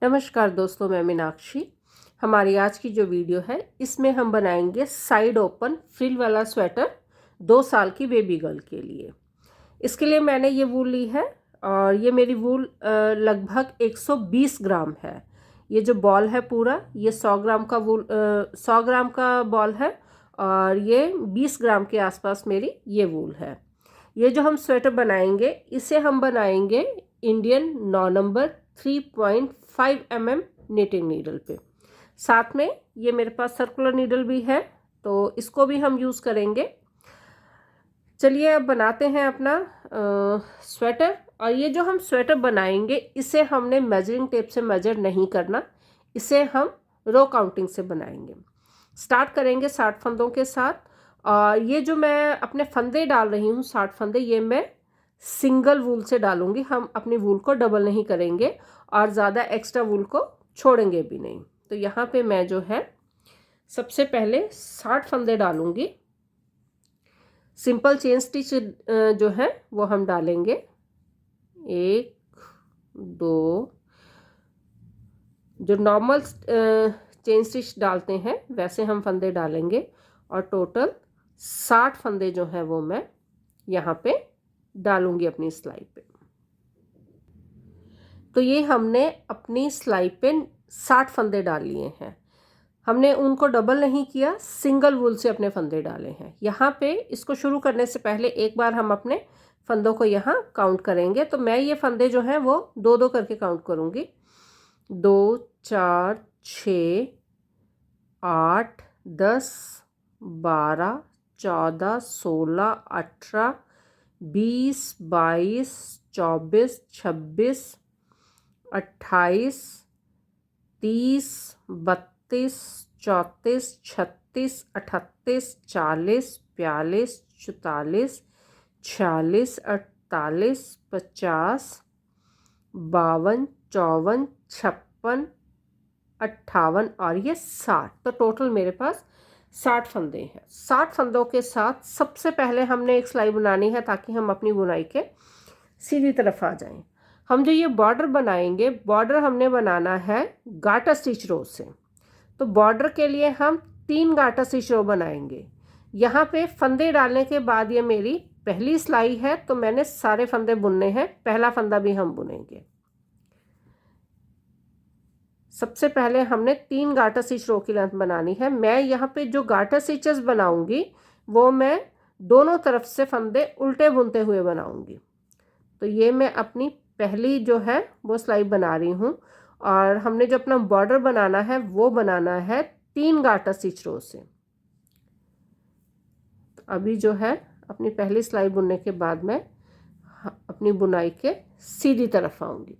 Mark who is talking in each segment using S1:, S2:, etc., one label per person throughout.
S1: नमस्कार दोस्तों, मैं मीनाक्षी। हमारी आज की जो वीडियो है इसमें हम बनाएंगे साइड ओपन फ्रिल वाला स्वेटर 2 साल की बेबी गर्ल के लिए। इसके लिए मैंने ये वूल ली है और ये मेरी वूल लगभग 120 ग्राम है। ये जो बॉल है पूरा ये 100 ग्राम का वूल 100 ग्राम का बॉल है और ये 20 ग्राम के आसपास मेरी ये वूल है। ये जो हम स्वेटर बनाएंगे इसे हम बनाएंगे Indian 9 number 3.5 mm knitting needle पे। साथ में ये मेरे पास सर्कुलर नीडल भी है तो इसको भी हम यूज़ करेंगे। चलिए अब बनाते हैं अपना स्वेटर। और ये जो हम स्वेटर बनाएंगे इसे हमने मेजरिंग टेप से मेजर नहीं करना, इसे हम रो काउंटिंग से बनाएंगे। स्टार्ट करेंगे 60 फंदों के साथ। और ये जो मैं अपने फंदे डाल रही हूँ 60 फंदे, ये मैं सिंगल वूल से डालूंगी। हम अपनी वूल को डबल नहीं करेंगे और ज़्यादा एक्स्ट्रा वूल को छोड़ेंगे भी नहीं। तो यहाँ पे मैं जो है सबसे पहले 60 फंदे डालूंगी। सिंपल चेन स्टिच जो है वो हम डालेंगे 1 2, जो नॉर्मल चेन स्टिच डालते हैं वैसे हम फंदे डालेंगे और टोटल 60 फंदे जो है वो मैं यहाँ पे डालूंगी अपनी सिलाई पे। तो ये हमने अपनी सिलाई पे 60 फंदे डाल लिए हैं। हमने उनको डबल नहीं किया, सिंगल वूल से अपने फंदे डाले हैं। यहाँ पे इसको शुरू करने से पहले एक बार हम अपने फंदों को यहाँ काउंट करेंगे। तो मैं ये फंदे जो हैं वो 2-2 करके काउंट करूँगी। 2 4 6 8 10 12 14 16 18 20 22 24 26 28 30 32 34 36 38 40 42 44 46 48 50 52 54 56 58 और ये 60। तो टोटल मेरे पास 60 फंदे हैं। 60 फंदों के साथ सबसे पहले हमने एक सिलाई बनानी है ताकि हम अपनी बुनाई के सीधी तरफ आ जाएं। हम जो ये बॉर्डर बनाएंगे, बॉर्डर हमने बनाना है गाटर स्टिच रो से। तो बॉर्डर के लिए हम 3 गाटर स्टिच रो बनाएंगे। यहाँ पे फंदे डालने के बाद ये मेरी पहली सिलाई है तो मैंने सारे फंदे बुनने हैं। पहला फंदा भी हम बुनेंगे। सबसे पहले हमने 3 गाटर स्टिच रो की लेंथ बनानी है। मैं यहाँ पे जो गाटर स्टिचेस बनाऊंगी वो मैं दोनों तरफ से फंदे उल्टे बुनते हुए बनाऊंगी। तो ये मैं अपनी पहली जो है वो सिलाई बना रही हूँ और हमने जो अपना बॉर्डर बनाना है वो बनाना है 3 गाटर स्टिच रो से। तो अभी जो है अपनी पहली सिलाई बुनने के बाद मैं अपनी बुनाई के सीधी तरफ आऊँगी।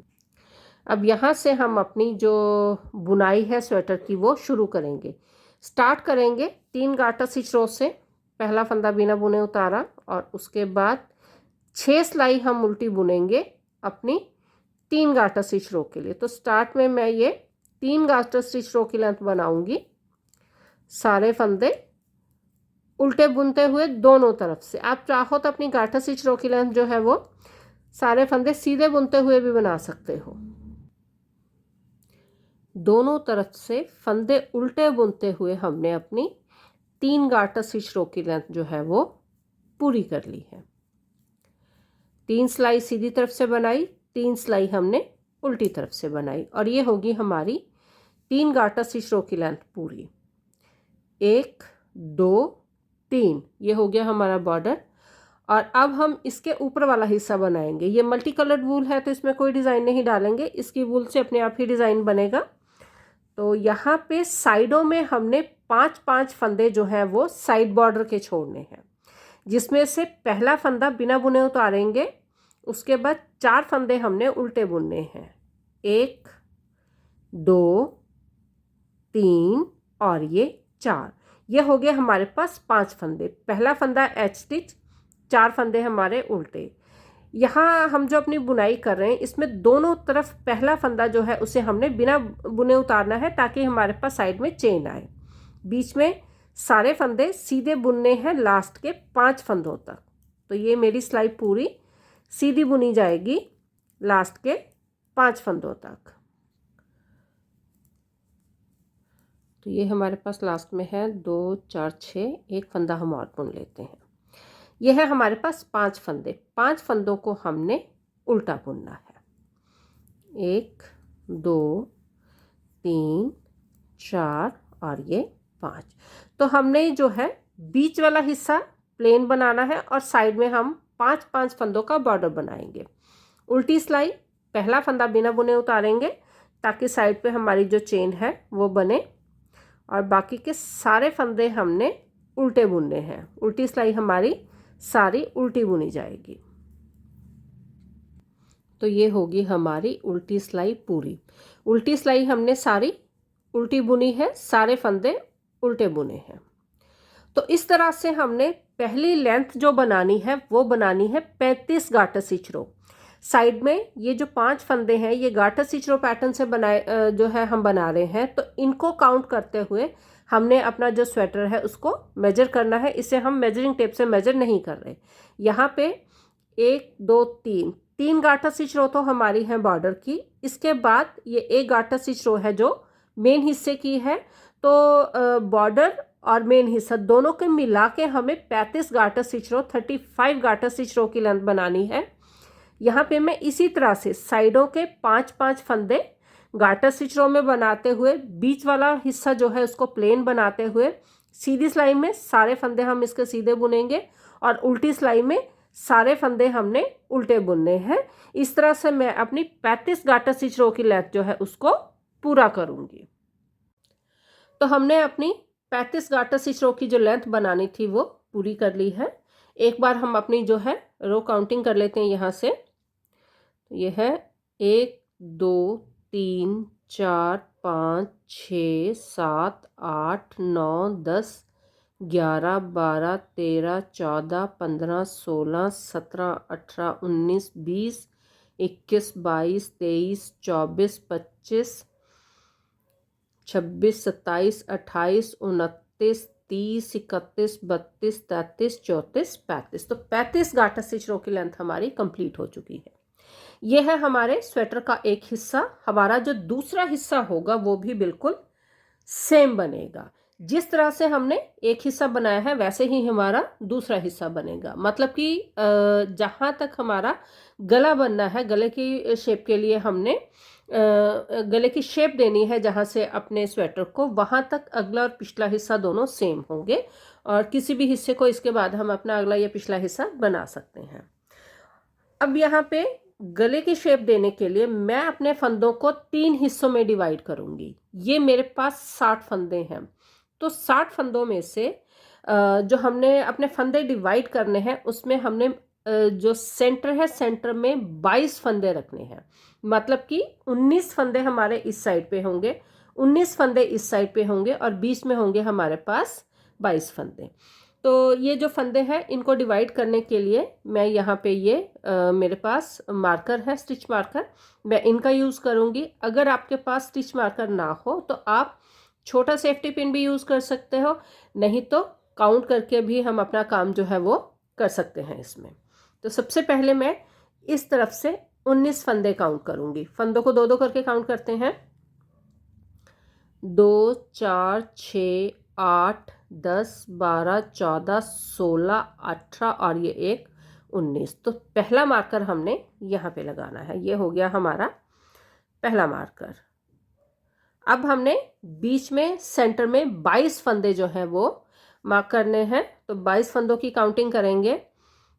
S1: अब यहाँ से हम अपनी जो बुनाई है स्वेटर की वो शुरू करेंगे। स्टार्ट करेंगे 3 गाटर स्टिच रो से। पहला फंदा बिना बुने उतारा और उसके बाद 6 सिलाई हम उल्टी बुनेंगे अपनी 3 गाटर स्टिच रो के लिए। तो स्टार्ट में मैं ये 3 गाटर स्टिच रो की लेंथ बनाऊंगी। सारे फंदे उल्टे बुनते हुए दोनों तरफ से। आप चाहो तो अपनी गाटर स्टिच रो की लेंथ जो है वो सारे फंदे सीधे बुनते हुए भी बना सकते हो। दोनों तरफ से फंदे उल्टे बुनते हुए हमने अपनी 3 गाटर स्टिच रो की लेंथ जो है वो पूरी कर ली है। 3 सिलाई सीधी तरफ से बनाई, 3 सिलाई हमने उल्टी तरफ से बनाई और ये होगी हमारी 3 गाटर स्टिच रो की लेंथ पूरी। 1 2 3 ये हो गया हमारा बॉर्डर। और अब हम इसके ऊपर वाला हिस्सा बनाएंगे। ये मल्टी कलर्ड वूल है तो इसमें कोई डिज़ाइन नहीं डालेंगे, इसकी वूल से अपने आप ही डिज़ाइन बनेगा। तो यहाँ पे साइडों में हमने 5-5 फंदे जो हैं वो साइड बॉर्डर के छोड़ने हैं, जिसमें से पहला फंदा बिना बुने उतारेंगे। उसके बाद 4 फंदे हमने उल्टे बुनने हैं। 1 2 3 और ये 4। ये हो गए हमारे पास 5 फंदे। पहला फंदा एच स्टिच, 4 फंदे हमारे उल्टे। यहाँ हम जो अपनी बुनाई कर रहे हैं इसमें दोनों तरफ पहला फंदा जो है उसे हमने बिना बुने उतारना है ताकि हमारे पास साइड में चेन आए। बीच में सारे फंदे सीधे बुनने हैं लास्ट के 5 फंदों तक। तो ये मेरी सिलाई पूरी सीधी बुनी जाएगी लास्ट के 5 फंदों तक। तो ये हमारे पास लास्ट में है 2 4 6, एक फंदा हम और बुन लेते हैं। ये है हमारे पास 5 फंदे। 5 फंदों को हमने उल्टा बुनना है। 1 2 3 4 और ये 5। तो हमने जो है बीच वाला हिस्सा प्लेन बनाना है और साइड में हम 5-5 फंदों का बॉर्डर बनाएंगे। उल्टी सिलाई, पहला फंदा बिना बुने उतारेंगे ताकि साइड पे हमारी जो चेन है वो बने, और बाकी के सारे फंदे हमने उल्टे बुनने हैं। उल्टी सिलाई हमारी सारी उल्टी बुनी जाएगी। तो ये होगी हमारी उल्टी सिलाई पूरी। उल्टी सिलाई हमने सारी उल्टी बुनी है, सारे फंदे उल्टे बुने हैं। तो इस तरह से हमने पहली लेंथ जो बनानी है वो बनानी है 35 गाटर स्टिच रो। साइड में ये जो 5 फंदे हैं ये गाटर स्टिच रो पैटर्न से बनाए जो है हम बना रहे हैं। तो इनको काउंट करते हुए हमने अपना जो स्वेटर है उसको मेजर करना है। इसे हम मेजरिंग टेप से मेजर नहीं कर रहे। यहाँ पे 1 2 3 गाटर स्टिच रो तो हमारी है बॉर्डर की। इसके बाद ये एक गाटर स्टिच रो है जो मेन हिस्से की है। तो बॉर्डर और मेन हिस्सा दोनों के मिला के हमें 35 गाटर स्टिच रो 35 गाटर स्टिच रो की लेंथ बनानी है। यहाँ पे मैं इसी तरह से साइडों के 5-5 फंदे गाटर स्टिच रो में बनाते हुए, बीच वाला हिस्सा जो है उसको प्लेन बनाते हुए, सीधी सिलाई में सारे फंदे हम इसके सीधे बुनेंगे और उल्टी सिलाई में सारे फंदे हमने उल्टे बुनने हैं। इस तरह से मैं अपनी 35 गाटर स्टिच रो की लेंथ जो है उसको पूरा करूँगी। तो हमने अपनी 35 गाटर स्टिच रो की जो लेंथ बनानी थी वो पूरी कर ली है। एक बार हम अपनी जो है रो काउंटिंग कर लेते हैं यहाँ से। ये है 1 2 3 4 5 6 7 8 9 10 11 12 13 14 15 16 17 18 19 20 21 22 23 24 25 26 27 28 29 30 31 32 33 34 35। तो 35 गाटर स्टिच रो की लेंथ हमारी कंप्लीट हो चुकी है। यह है हमारे स्वेटर का एक हिस्सा। हमारा जो दूसरा हिस्सा होगा वो भी बिल्कुल सेम बनेगा। जिस तरह से हमने एक हिस्सा बनाया है वैसे ही हमारा दूसरा हिस्सा बनेगा। मतलब कि जहाँ तक हमारा गला बनना है, गले की शेप के लिए हमने गले की शेप देनी है जहाँ से अपने स्वेटर को, वहाँ तक अगला और पिछला हिस्सा दोनों सेम होंगे और किसी भी हिस्से को इसके बाद हम अपना अगला या पिछला हिस्सा बना सकते हैं। अब यहाँ पे गले की शेप देने के लिए मैं अपने फंदों को 3 हिस्सों में डिवाइड करूँगी। ये मेरे पास 60 फंदे हैं। तो 60 फंदों में से जो हमने अपने फंदे डिवाइड करने हैं उसमें हमने जो सेंटर है, सेंटर में 22 फंदे रखने हैं। मतलब कि 19 फंदे हमारे इस साइड पे होंगे, 19 फंदे इस साइड पे होंगे और बीच में होंगे हमारे पास 22 फंदे। तो ये जो फंदे हैं इनको डिवाइड करने के लिए मैं यहाँ पे ये मेरे पास मार्कर है, स्टिच मार्कर, मैं इनका यूज़ करूँगी। अगर आपके पास स्टिच मार्कर ना हो तो आप छोटा सेफ्टी पिन भी यूज़ कर सकते हो, नहीं तो काउंट करके भी हम अपना काम जो है वो कर सकते हैं इसमें। तो सबसे पहले मैं इस तरफ से 19 फंदे काउंट करूँगी। फंदों को 2-2 करके काउंट करते हैं। 2 4 6 8 10 12 14 16 18 और ये एक 19। तो पहला मार्कर हमने यहाँ पे लगाना है। ये हो गया हमारा पहला मार्कर। अब हमने बीच में सेंटर में 22 फंदे जो हैं वो मार्क करने हैं। तो 22 फंदों की काउंटिंग करेंगे।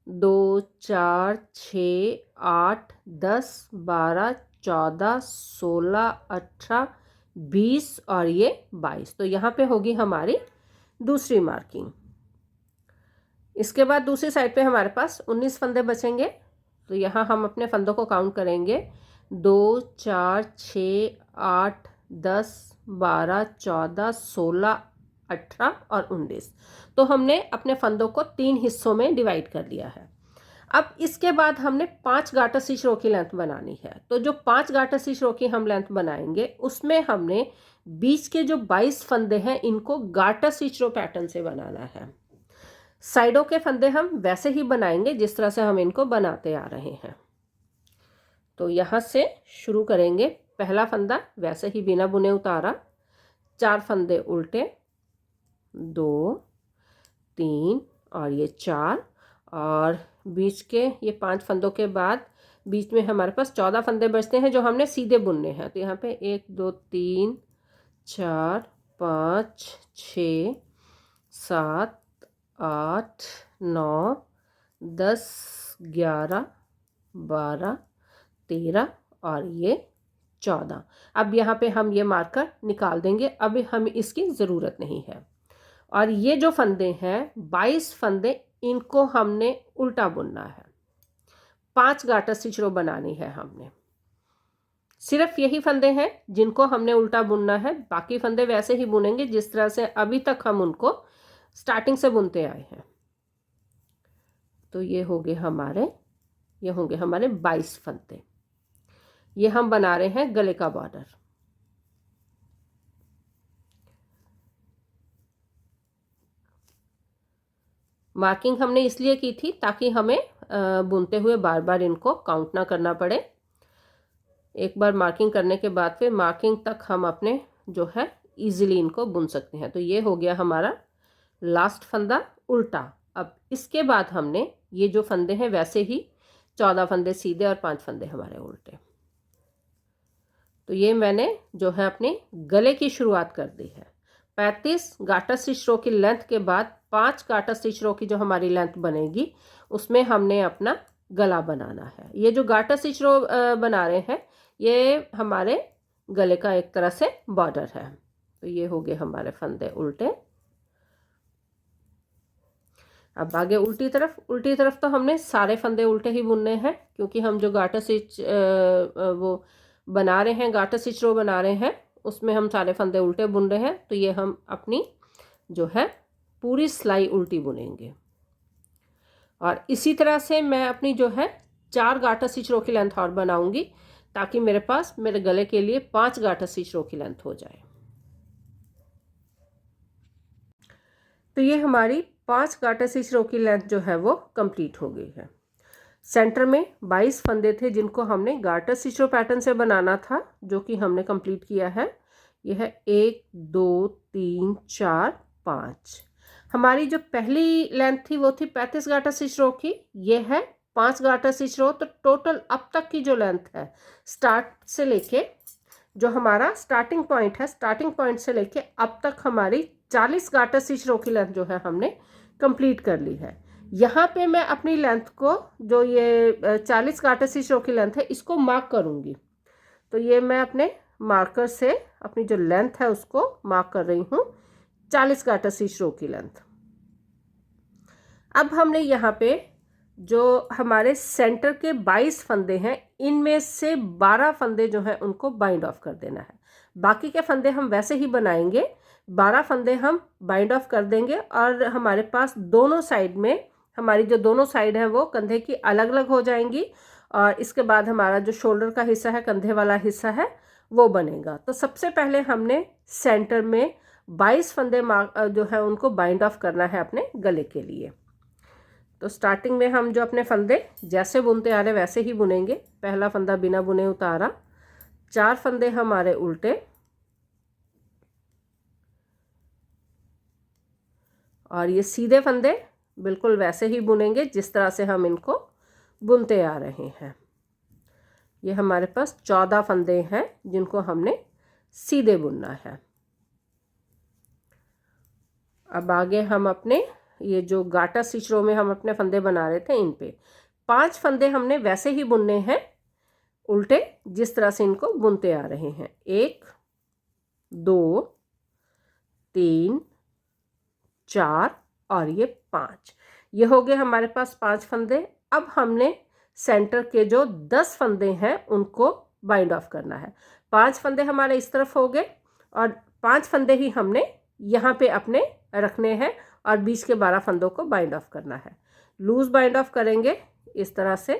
S1: 2 4 6 8 10 12 14 16 18 20 और ये 22। तो यहाँ पे होगी हमारी दूसरी मार्किंग। इसके बाद दूसरी साइड पे हमारे पास 19 फंदे बचेंगे। तो यहाँ हम अपने फंदों को काउंट करेंगे। 2 4 6 8 10 12 14 16 18 और 19। तो हमने अपने फंदों को 3 हिस्सों में डिवाइड कर लिया है। अब इसके बाद हमने 5 गाटर स्टिच रो की लेंथ बनानी है। तो जो 5 गाटर स्टिच रो की हम लेंथ बनाएंगे उसमें हमने बीच के जो 22 फंदे हैं इनको गाटर स्टिच रो पैटर्न से बनाना है। साइडों के फंदे हम वैसे ही बनाएंगे जिस तरह से हम इनको बनाते आ रहे हैं। तो यहाँ से शुरू करेंगे। पहला फंदा वैसे ही बिना बुने उतारा, 4 फंदे उल्टे, 2 3 और ये 4, और बीच के ये 5 फंदों के बाद बीच में हमारे पास 14 फंदे बचते हैं जो हमने सीधे बुनने हैं। तो यहाँ पे 1 2 3 4 5 6 7 8 9 10 11 12 13 और ये 14। अब यहाँ पे हम ये मार्कर निकाल देंगे, अभी हमें इसकी ज़रूरत नहीं है। और ये जो फंदे हैं 22 फंदे, इनको हमने उल्टा बुनना है। 5 गाटर स्टिच रो बनानी है हमने। सिर्फ यही फंदे हैं जिनको हमने उल्टा बुनना है, बाकी फंदे वैसे ही बुनेंगे जिस तरह से अभी तक हम उनको स्टार्टिंग से बुनते आए हैं। तो ये होंगे हमारे 22 फंदे। ये हम बना रहे हैं गले का बॉर्डर। मार्किंग हमने इसलिए की थी ताकि हमें बुनते हुए बार बार इनको काउंट ना करना पड़े। एक बार मार्किंग करने के बाद फिर मार्किंग तक हम अपने जो है इजीली इनको बुन सकते हैं। तो ये हो गया हमारा लास्ट फंदा उल्टा। अब इसके बाद हमने ये जो फंदे हैं वैसे ही 14 फंदे सीधे और 5 फंदे हमारे उल्टे। तो ये मैंने जो है अपने गले की शुरुआत कर दी है। 35 गाटर स्टिच रो की लेंथ के बाद 5 गाटर स्टिच रो की जो हमारी लेंथ बनेगी उसमें हमने अपना गला बनाना है। ये जो गाटर स्टिच रो बना रहे हैं ये हमारे गले का एक तरह से बॉर्डर है। तो ये हो गए हमारे फंदे उल्टे। अब आगे उल्टी तरफ तो हमने सारे फंदे उल्टे ही बुनने हैं, क्योंकि हम जो गाटर स्टिच वो बना रहे हैं, गाटर स्टिच रो बना रहे हैं, उसमें हम सारे फंदे उल्टे बुन रहे हैं। तो ये हम अपनी जो है पूरी सिलाई उल्टी बुनेंगे। और इसी तरह से मैं अपनी जो है 4 गाटर स्टिच रो की लेंथ और बनाऊंगी, ताकि मेरे पास मेरे गले के लिए 5 गाटर स्टिच रो की लेंथ हो जाए। तो ये हमारी 5 गाटर स्टिच रो की लेंथ जो है वो कंप्लीट हो गई है। सेंटर में 22 फंदे थे जिनको हमने गाटर स्टिच रो पैटर्न से बनाना था, जो कि हमने कंप्लीट किया है। यह है 1 2 3 4 5। हमारी जो पहली लेंथ थी वो थी 35 गाटर स्टिच रो की। ये है 5 गाटर स्टिच रो। तो टोटल अब तक की जो लेंथ है स्टार्ट से लेके जो हमारा स्टार्टिंग पॉइंट है, स्टार्टिंग पॉइंट से लेके अब तक हमारी 40 गाटर स्टिच रो की लेंथ जो है हमने कंप्लीट कर ली है। यहाँ पे मैं अपनी लेंथ को, जो ये 40 गाटर स्टिच रो की लेंथ है, इसको मार्क करूँगी। तो ये मैं अपने मार्कर से अपनी जो लेंथ है उसको मार्क कर रही हूँ, 40 गाटर स्टिच रो की लेंथ। अब हमने यहाँ पे जो हमारे सेंटर के 22 फंदे हैं, इनमें से 12 फंदे जो हैं उनको बाइंड ऑफ कर देना है। बाकी के फंदे हम वैसे ही बनाएंगे, 12 फंदे हम बाइंड ऑफ कर देंगे। और हमारे पास दोनों साइड में, हमारी जो दोनों साइड हैं वो कंधे की अलग अलग हो जाएंगी। और इसके बाद हमारा जो शोल्डर का हिस्सा है, कंधे वाला हिस्सा है, वो बनेगा। तो सबसे पहले हमने सेंटर में 22 फंदे जो है उनको बाइंड ऑफ करना है अपने गले के लिए। तो स्टार्टिंग में हम जो अपने फंदे जैसे बुनते आ रहे वैसे ही बुनेंगे। पहला फंदा बिना बुने उतारा, 4 फंदे हमारे उल्टे, और ये सीधे फंदे बिल्कुल वैसे ही बुनेंगे जिस तरह से हम इनको बुनते आ रहे हैं। ये हमारे पास 14 फंदे हैं जिनको हमने सीधे बुनना है। अब आगे हम अपने ये जो गाटर स्टिच रो में हम अपने फंदे बना रहे थे, इन पे 5 फंदे हमने वैसे ही बुनने हैं उल्टे, जिस तरह से इनको बुनते आ रहे हैं। 1 2 3 4 और ये 5। ये हो गए हमारे पास 5 फंदे। अब हमने सेंटर के जो 10 फंदे हैं उनको बाइंड ऑफ करना है। 5 फंदे हमारे इस तरफ हो गए और 5 फंदे ही हमने यहाँ पे अपने रखने हैं, और बीच के 12 फंदों को बाइंड ऑफ करना है। लूज बाइंड ऑफ करेंगे इस तरह से।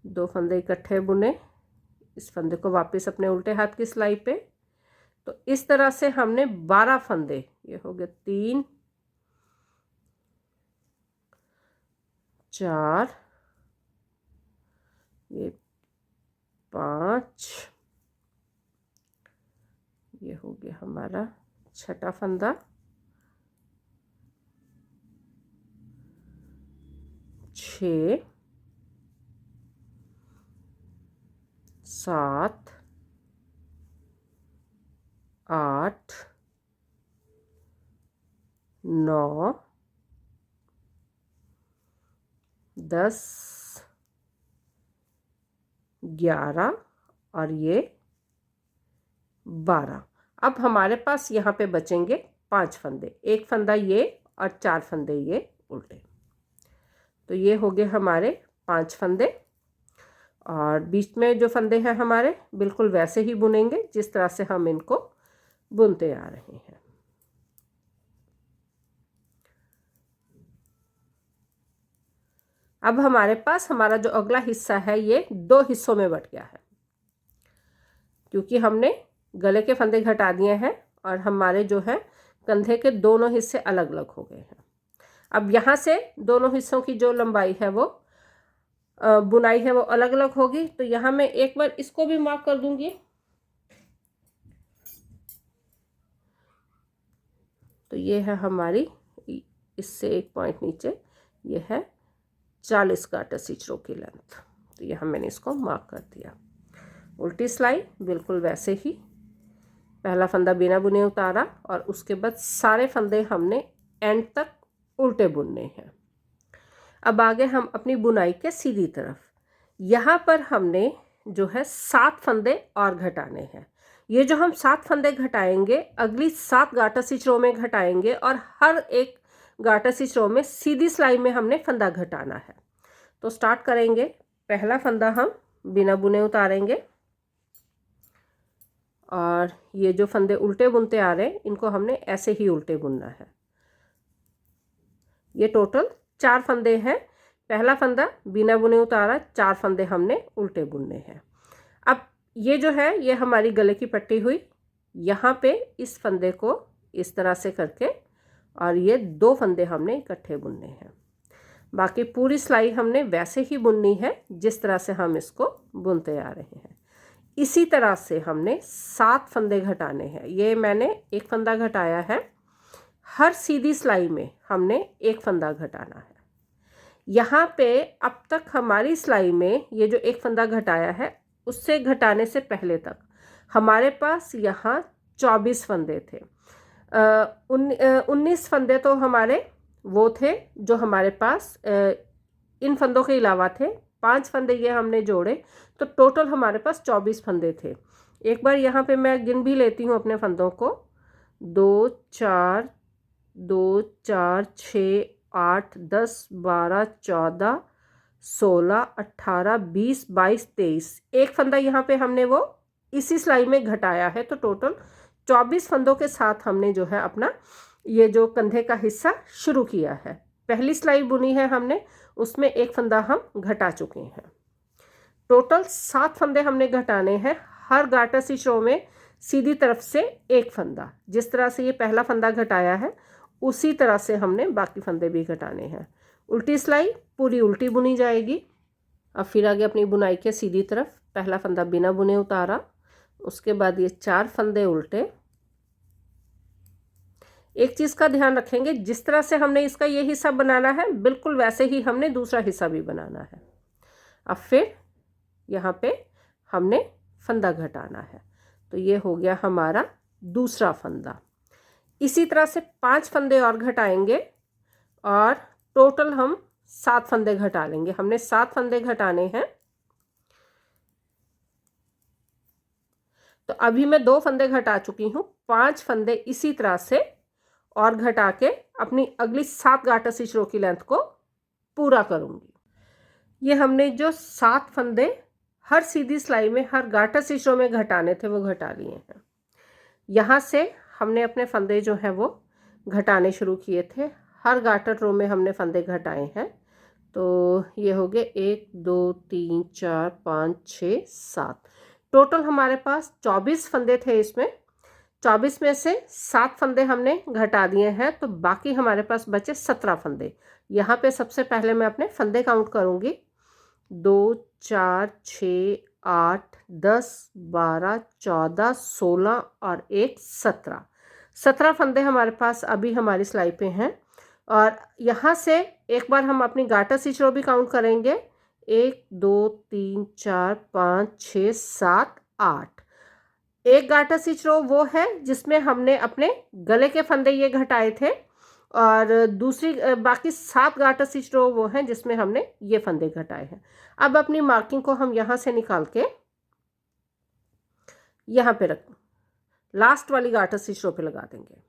S1: 2 फंदे इकट्ठे बुने, इस फंदे को वापस अपने उल्टे हाथ की सिलाई पे। तो इस तरह से हमने 12 फंदे, ये हो गए 3 4, ये 5, ये हो गया हमारा छठा फंदा, 6 7 8 9 10 11 और ये 12। अब हमारे पास यहाँ पे बचेंगे 5 फंदे, एक फंदा ये और 4 फंदे ये उल्टे। तो ये हो गए हमारे 5 फंदे, और बीच में जो फंदे हैं हमारे बिल्कुल वैसे ही बुनेंगे जिस तरह से हम इनको बुनते आ रहे हैं। अब हमारे पास हमारा जो अगला हिस्सा है ये 2 हिस्सों में बट गया है, क्योंकि हमने गले के फंदे घटा दिए हैं और हमारे जो है कंधे के दोनों हिस्से अलग अलग हो गए हैं। अब यहाँ से दोनों हिस्सों की जो लंबाई है वो बुनाई है वो अलग अलग होगी। तो यहाँ मैं एक बार इसको भी मार्क कर दूंगी। तो ये है हमारी, इससे 1 पॉइंट नीचे ये है 40 गाटर स्टिच रो की लेंथ। तो यहाँ मैंने इसको मार्क कर दिया। उल्टी सिलाई बिल्कुल वैसे ही, पहला फंदा बिना बुने उतारा और उसके बाद सारे फंदे हमने एंड तक उल्टे बुनने हैं। अब आगे हम अपनी बुनाई के सीधी तरफ, यहाँ पर हमने जो है 7 फंदे और घटाने हैं। ये जो हम 7 फंदे घटाएंगे अगली 7 गाटर स्टिच रो में घटाएंगे और हर एक गाटर स्टिच रो में सीधी सिलाई में हमने फंदा घटाना है। तो स्टार्ट करेंगे, पहला फंदा हम बिना बुने उतारेंगे और ये जो फंदे उल्टे बुनते आ रहे हैं इनको हमने ऐसे ही उल्टे बुनना है। ये टोटल 4 फंदे हैं, पहला फंदा बिना बुने उतारा, 4 फंदे हमने उल्टे बुनने हैं। अब ये जो है ये हमारी गले की पट्टी हुई, यहाँ पे इस फंदे को इस तरह से करके और ये 2 फंदे हमने इकट्ठे बुनने हैं। बाकी पूरी सिलाई हमने वैसे ही बुननी है जिस तरह से हम इसको बुनते आ रहे हैं। इसी तरह से हमने 7 फंदे घटाने हैं। ये मैंने एक फंदा घटाया है, हर सीधी सिलाई में हमने एक फंदा घटाना है। यहाँ पे अब तक हमारी सिलाई में ये जो एक फंदा घटाया है उससे घटाने से पहले तक हमारे पास यहाँ 24 फंदे थे। 19 फंदे तो हमारे वो थे जो हमारे पास इन फंदों के अलावा थे, 5 फंदे ये हमने जोड़े तो टोटल हमारे पास 24 फंदे थे। एक बार यहाँ पे मैं गिन भी लेती हूँ अपने फंदों को, 2 4 6 8 10 12 14 16 18 20 22 23, एक फंदा यहाँ पे हमने वो इसी सिलाई में घटाया है। तो टोटल 24 फंदों के साथ हमने जो है अपना ये जो कंधे का हिस्सा शुरू किया है। पहली सिलाई बुनी है हमने, उसमें एक फंदा हम घटा चुके हैं। टोटल 7 फंदे हमने घटाने हैं, हर गाटर स्टिच रो में सीधी तरफ से एक फंदा। जिस तरह से ये पहला फंदा घटाया है उसी तरह से हमने बाकी फंदे भी घटाने हैं। उल्टी सिलाई पूरी उल्टी बुनी जाएगी। अब फिर आगे अपनी बुनाई के सीधी तरफ, पहला फंदा बिना बुने उतारा, उसके बाद ये 4 फंदे उल्टे। एक चीज़ का ध्यान रखेंगे, जिस तरह से हमने इसका ये हिस्सा बनाना है बिल्कुल वैसे ही हमने दूसरा हिस्सा भी बनाना है। अब फिर यहाँ पे हमने फंदा घटाना है। तो ये हो गया हमारा दूसरा फंदा। इसी तरह से 5 फंदे और घटाएंगे और टोटल हम 7 फंदे घटा लेंगे। हमने 7 फंदे घटाने हैं। तो अभी मैं 2 फंदे घटा चुकी हूँ, 5 फंदे इसी तरह से और घटा के अपनी अगली 7 गाटर स्टिच रो की लेंथ को पूरा करूँगी। ये हमने जो 7 फंदे हर सीधी सिलाई में हर गाटर स्टिच रो में घटाने थे वो घटा लिए हैं। यहाँ से हमने अपने फंदे जो हैं वो घटाने शुरू किए थे, हर गाटर रो में हमने फंदे घटाए हैं। तो ये हो गए 1 2 3 4 5 6 7, टोटल हमारे पास 24 फंदे थे। इसमें 24 में से 7 फंदे हमने घटा दिए हैं, तो बाकी हमारे पास बचे 17 फंदे। यहाँ पे सबसे पहले मैं अपने फंदे काउंट करूँगी, 2 4 6 8 10, 12, 14, 16 और एक 17 फंदे हमारे पास अभी हमारी सिलाई पे हैं। और यहाँ से एक बार हम अपनी गाटर स्टिच रो भी काउंट करेंगे। 1, 2, 3, 4, 5, 6, 7, 8। एक गाटर स्टिच रो वो है जिसमें हमने अपने गले के फंदे ये घटाए थे, और दूसरी बाकी 7 गाटर स्टिच रो वो हैं जिसमें हमने ये फंदे घटाए हैं। अब अपनी मार्किंग को हम यहाँ से निकाल के यहाँ पे रख लास्ट वाली गाटर स्टिच रो पे लगा देंगे।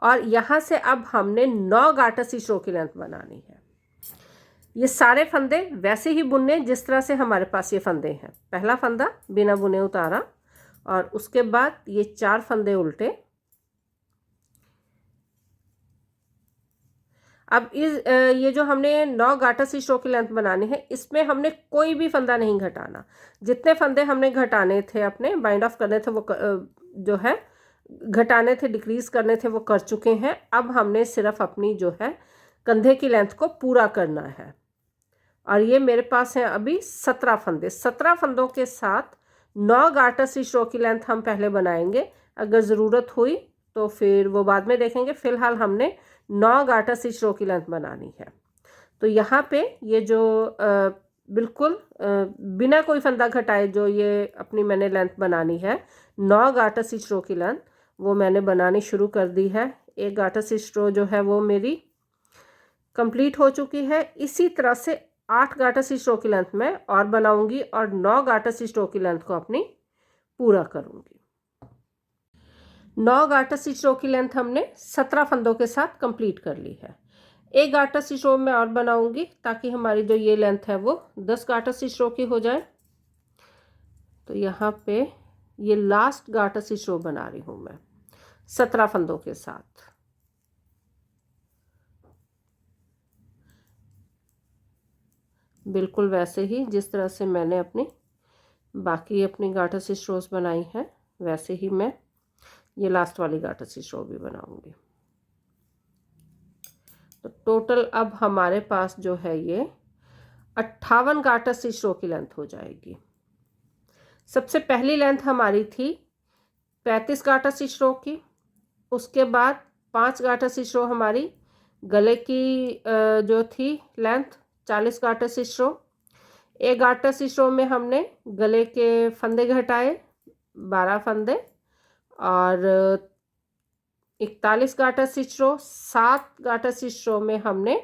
S1: और यहाँ से अब हमने 9 गाटर स्टिच रो की लेंथ बनानी है। ये सारे फंदे वैसे ही बुनने जिस तरह से हमारे पास ये फंदे हैं। पहला फंदा बिना बुने उतारा, और उसके बाद ये 4 फंदे उल्टे। अब ये जो हमने 9 गाटर स्टिच रो की लेंथ बनानी है, इसमें हमने कोई भी फंदा नहीं घटाना। जितने फंदे हमने घटाने थे, अपने बाइंड ऑफ करने थे, वो जो है घटाने थे, डिक्रीज करने थे, वो कर चुके हैं। अब हमने सिर्फ अपनी जो है कंधे की लेंथ को पूरा करना है। और ये मेरे पास हैं अभी 17 फंदे। 17 फंदों के साथ 9 गाटर स्टिच रो की लेंथ हम पहले बनाएंगे। अगर ज़रूरत हुई तो फिर वो बाद में देखेंगे। फ़िलहाल हमने 9 गाटर स्टिच रो की लेंथ बनानी है। तो यहाँ पे ये जो बिल्कुल बिना कोई फंदा घटाए जो ये अपनी मैंने लेंथ बनानी है, 9 गाटर स्टिच रो की लेंथ, वो मैंने बनानी शुरू कर दी है। एक गाटर स्टिच रो जो है वो मेरी कंप्लीट हो चुकी है। इसी तरह से 8 गाटर स्टिच रो की लेंथ में और बनाऊंगी, और 9 गाटर स्टिच रो की लेंथ को अपनी पूरा करूंगी। 9 गाटर स्टिच रो की लेंथ हमने 17 फंदों के साथ कंप्लीट कर ली है। एक गाटर स्टिच रो में और बनाऊंगी ताकि हमारी जो ये लेंथ है वो 10 गाटर स्टिच रो की हो जाए। तो यहाँ पे ये लास्ट गाटर स्टिच रो बना रही हूँ मैं 17 फंदों के साथ। बिल्कुल वैसे ही जिस तरह से मैंने अपनी बाकी अपनी गाटर स्टिच रोज बनाई है, वैसे ही मैं ये लास्ट वाली गाटर स्टिच रो भी बनाऊंगी। तो टोटल अब हमारे पास जो है ये 58 गाटर स्टिच रो की लेंथ हो जाएगी। सबसे पहली लेंथ हमारी थी 35 गाटर स्टिच रो की। उसके बाद 5 गाटर स्टिच रो हमारी गले की जो थी लेंथ 40 गाटर स्टिच रो। एक गाटर स्टिच रो में हमने गले के फंदे घटाए 12 फंदे, और 41 गाटर स्टिच रो। 7 गाटर स्टिच रो में हमने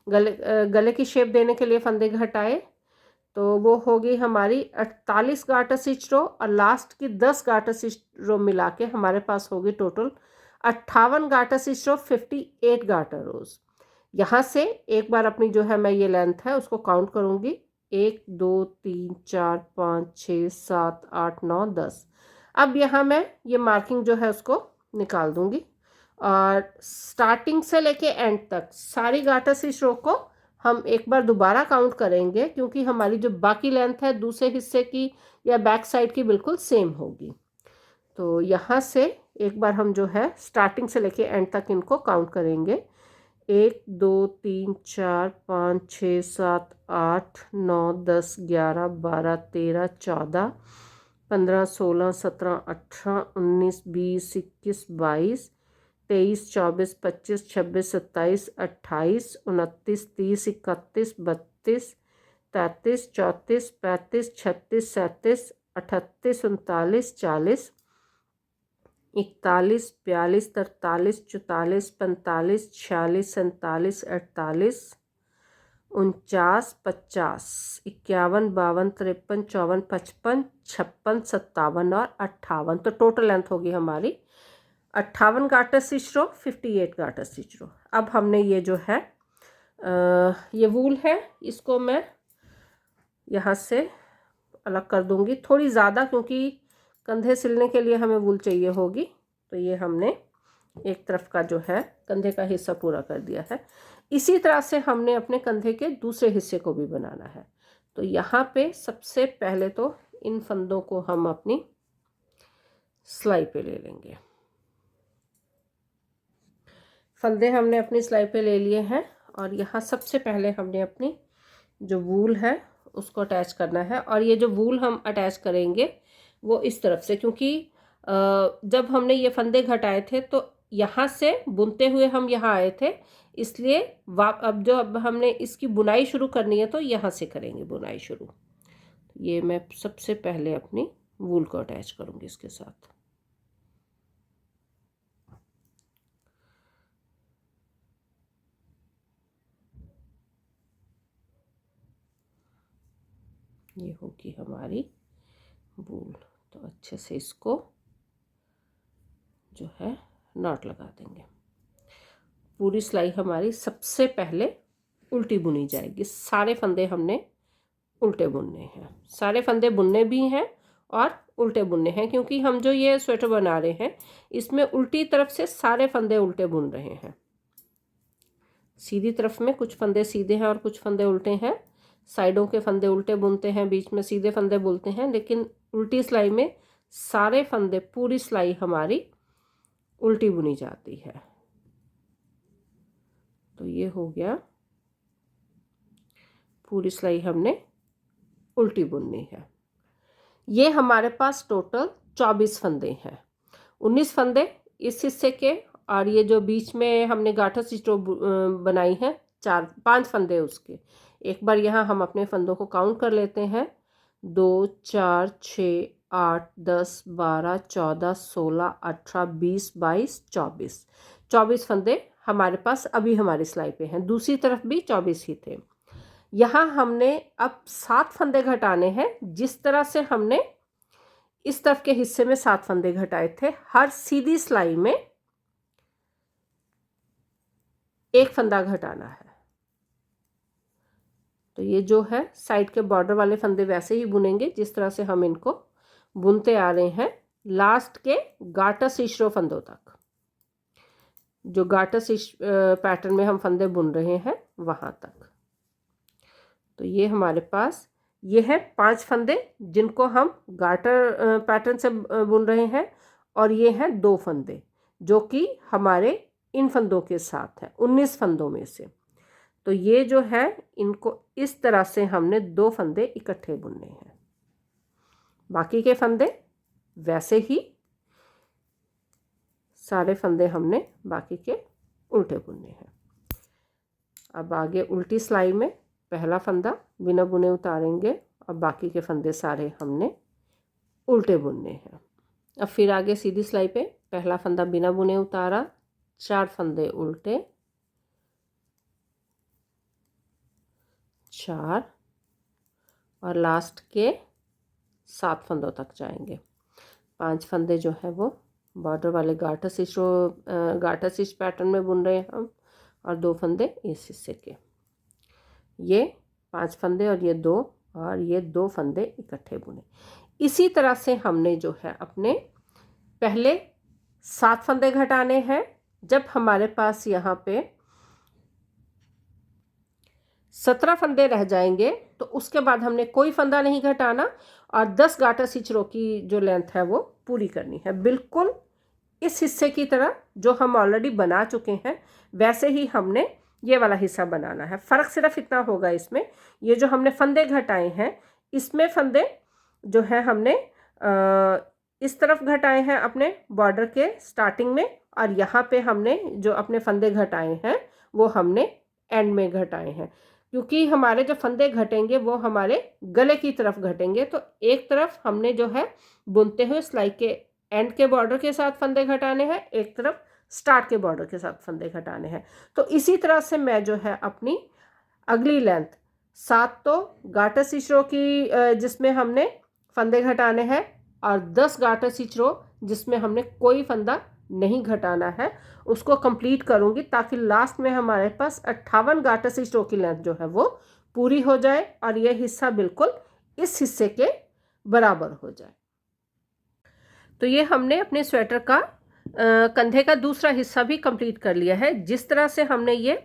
S1: गले की शेप देने के लिए फंदे घटाए, तो वो होगी हमारी 48 गाटर स्टिच रो। और लास्ट की 10 गाटर स्टिच रो मिला के हमारे पास होगी टोटल 58 गाटर स्टिच रो, 58 गाटर रोज। यहाँ से एक बार अपनी जो है मैं ये लेंथ है उसको काउंट करूँगी। 1, 2, 3, 4, 5, 6, 7, 8, 9, 10। अब यहाँ मैं ये मार्किंग जो है उसको निकाल दूँगी, और स्टार्टिंग से लेके एंड तक सारी गाटर स्टिच रो को हम एक बार दोबारा काउंट करेंगे, क्योंकि हमारी जो बाकी लेंथ है दूसरे हिस्से की या बैक साइड की बिल्कुल सेम होगी। तो यहाँ से एक बार हम जो है स्टार्टिंग से लेके एंड तक इनको काउंट करेंगे। 1, 2, 3, 4, 5, 6, 7, 8, 9, 10, 11, 12, 13, 14, 15, 16, 17, 18, 19, 20, 21, 22, 23, 24, 25, 26, 27, 28, 29, 30, 31, 32, 33, 34, 35, 36, 37, 38, 39, 40, 41, 42, 43, 44, 45, 46, 47, 48, 49, 50, 51, 52, 53, 54, 55, 56, 57 और 58। तो टोटल लेंथ होगी हमारी 58 गाटर स्टिच रो, 58 गाटर स्टिच रो। अब हमने ये जो है ये वूल है, इसको मैं यहाँ से अलग कर दूँगी थोड़ी ज़्यादा, क्योंकि कंधे सिलने के लिए हमें वूल चाहिए होगी। तो ये हमने एक तरफ का जो है कंधे का हिस्सा पूरा कर दिया है। इसी तरह से हमने अपने कंधे के दूसरे हिस्से को भी बनाना है। तो यहाँ पे सबसे पहले तो इन फंदों को हम अपनी सिलाई पे ले लेंगे। फंदे हमने अपनी सिलाई पे ले लिए हैं, और यहाँ सबसे पहले हमने अपनी जो वूल है उसको अटैच करना है। और ये जो वूल हम अटैच करेंगे वो इस तरफ से, क्योंकि जब हमने ये फंदे घटाए थे तो यहाँ से बुनते हुए हम यहाँ आए थे, इसलिए अब हमने इसकी बुनाई शुरू करनी है तो यहाँ से करेंगे बुनाई शुरू। ये मैं सबसे पहले अपनी वूल को अटैच करूँगी इसके साथ। ये होगी हमारी वूल। तो अच्छे से इसको जो है नॉट लगा देंगे। पूरी सिलाई हमारी सबसे पहले उल्टी बुनी जाएगी। सारे फंदे हमने उल्टे बुनने हैं, सारे फंदे बुनने भी हैं और उल्टे बुनने हैं, क्योंकि हम जो ये स्वेटर बना रहे हैं इसमें उल्टी तरफ से सारे फंदे उल्टे बुन रहे हैं। सीधी तरफ में कुछ फंदे सीधे हैं और कुछ फंदे उल्टे हैं, साइडों के फंदे उल्टे बुनते हैं, बीच में सीधे फंदे बुनते हैं, लेकिन उल्टी सिलाई में सारे फंदे, पूरी सिलाई हमारी उल्टी बुनी जाती है। तो ये हो गया, पूरी सिलाई हमने उल्टी बुननी है। ये हमारे पास टोटल 24 फंदे हैं, 19 फंदे इस हिस्से के, और ये जो बीच में हमने गाठा स्टिच बनाई है 5 फंदे उसके। एक बार यहाँ हम अपने फंदों को काउंट कर लेते हैं। 2 4 6 8 10 12 14 16 18 20 22 24 फंदे हमारे पास अभी हमारी सिलाई पे हैं। दूसरी तरफ भी 24 ही थे। यहाँ हमने अब 7 फंदे घटाने हैं। जिस तरह से हमने इस तरफ के हिस्से में 7 फंदे घटाए थे, हर सीधी सिलाई में एक फंदा घटाना है। तो ये जो है साइड के बॉर्डर वाले फंदे वैसे ही बुनेंगे जिस तरह से हम इनको बुनते आ रहे हैं, लास्ट के गाटर स्टिच रो फंदों तक। जो गाटर स्टिच पैटर्न में हम फंदे बुन रहे हैं वहां तक। तो ये हमारे पास ये है 5 फंदे जिनको हम गाटर पैटर्न से बुन रहे हैं, और ये हैं 2 फंदे जो कि हमारे इन फंदों के साथ है 19 फंदों में से। तो ये जो है इनको इस तरह से हमने 2 फंदे इकट्ठे बुनने हैं। बाकी के फंदे वैसे ही सारे फंदे हमने बाकी के उल्टे बुनने हैं। अब आगे उल्टी सिलाई में पहला फंदा बिना बुने उतारेंगे और बाकी के फंदे सारे हमने उल्टे बुनने हैं। अब फिर आगे सीधी सिलाई पे पहला फंदा बिना बुने उतारा, 4 फंदे उल्टे, 4 और लास्ट के 7 फंदों तक जाएंगे। 5 फंदे जो है वो बॉर्डर वाले गाटर स्टिच पैटर्न में बुन रहे हैं हम, और 2 फंदे इस हिस्से के। ये 5 फंदे और ये 2 फंदे इकट्ठे बुने। इसी तरह से हमने जो है अपने पहले 7 फंदे घटाने हैं। जब हमारे पास यहाँ पे 17 फंदे रह जाएंगे तो उसके बाद हमने कोई फंदा नहीं घटाना और 10 गाटर स्टिच रो की जो लेंथ है वो पूरी करनी है। बिल्कुल इस हिस्से की तरह जो हम ऑलरेडी बना चुके हैं वैसे ही हमने ये वाला हिस्सा बनाना है। फ़र्क सिर्फ इतना होगा इसमें, ये जो हमने फंदे घटाए हैं इसमें फंदे जो है हमने इस तरफ घटाए हैं अपने बॉर्डर के स्टार्टिंग में, और यहाँ पे हमने जो अपने फंदे घटाए हैं वो हमने एंड में घटाए हैं। क्योंकि हमारे जो फंदे घटेंगे वो हमारे गले की तरफ घटेंगे, तो एक तरफ हमने जो है बुनते हुए सिलाई के एंड के बॉर्डर के साथ फंदे घटाने हैं, एक तरफ स्टार्ट के बॉर्डर के साथ फंदे घटाने हैं। तो इसी तरह से मैं जो है अपनी अगली लेंथ 7 तो गाटर स्टिच रो की जिसमें हमने फंदे घटाने हैं, और 10 गाटर स्टिच रो जिसमें हमने कोई फंदा नहीं घटाना है, उसको कंप्लीट करूंगी ताकि लास्ट में हमारे पास 58 गाटर स्टिच रो की लेंथ जो है वो पूरी हो जाए और यह हिस्सा बिल्कुल इस हिस्से के बराबर हो जाए। तो ये हमने अपने स्वेटर का कंधे का दूसरा हिस्सा भी कंप्लीट कर लिया है। जिस तरह से हमने ये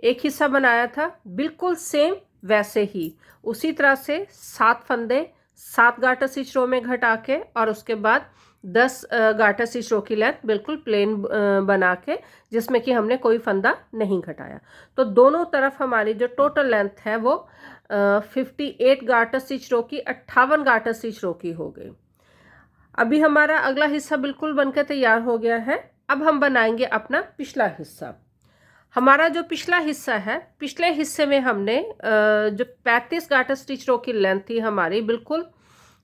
S1: एक हिस्सा बनाया था बिल्कुल सेम वैसे ही उसी तरह से 7 फंदे 7 गाटर स्टिच रो में घटा के और उसके बाद 10 गाटर स्टिच रो की लेंथ बिल्कुल प्लेन बना के जिसमें कि हमने कोई फंदा नहीं घटाया। तो दोनों तरफ हमारी जो टोटल लेंथ है वो 58 गार्टर स्टिच रो की 58 गार्टर स्टिच रो की हो गई। अभी हमारा अगला हिस्सा बिल्कुल बनकर तैयार हो गया है। अब हम बनाएंगे अपना पिछला हिस्सा। हमारा जो पिछला हिस्सा है, पिछले हिस्से में हमने जो 35 गार्टर स्टिच रो की लेंथ थी हमारी, बिल्कुल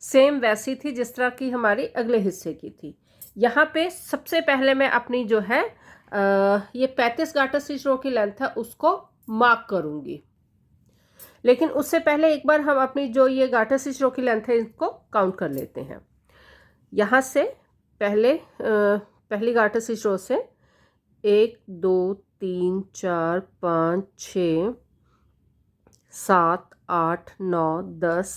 S1: सेम वैसी थी जिस तरह की हमारी अगले हिस्से की थी। यहाँ पे सबसे पहले मैं अपनी जो है ये 35 गार्टर स्टिच रो की लेंथ है उसको मार्क करूँगी, लेकिन उससे पहले एक बार हम अपनी जो ये गार्टर स्टिच रो की लेंथ है इसको काउंट कर लेते हैं। यहाँ से पहली गार्टर स्टिच रो से 1 2 3 4 5 6 7 8 9 10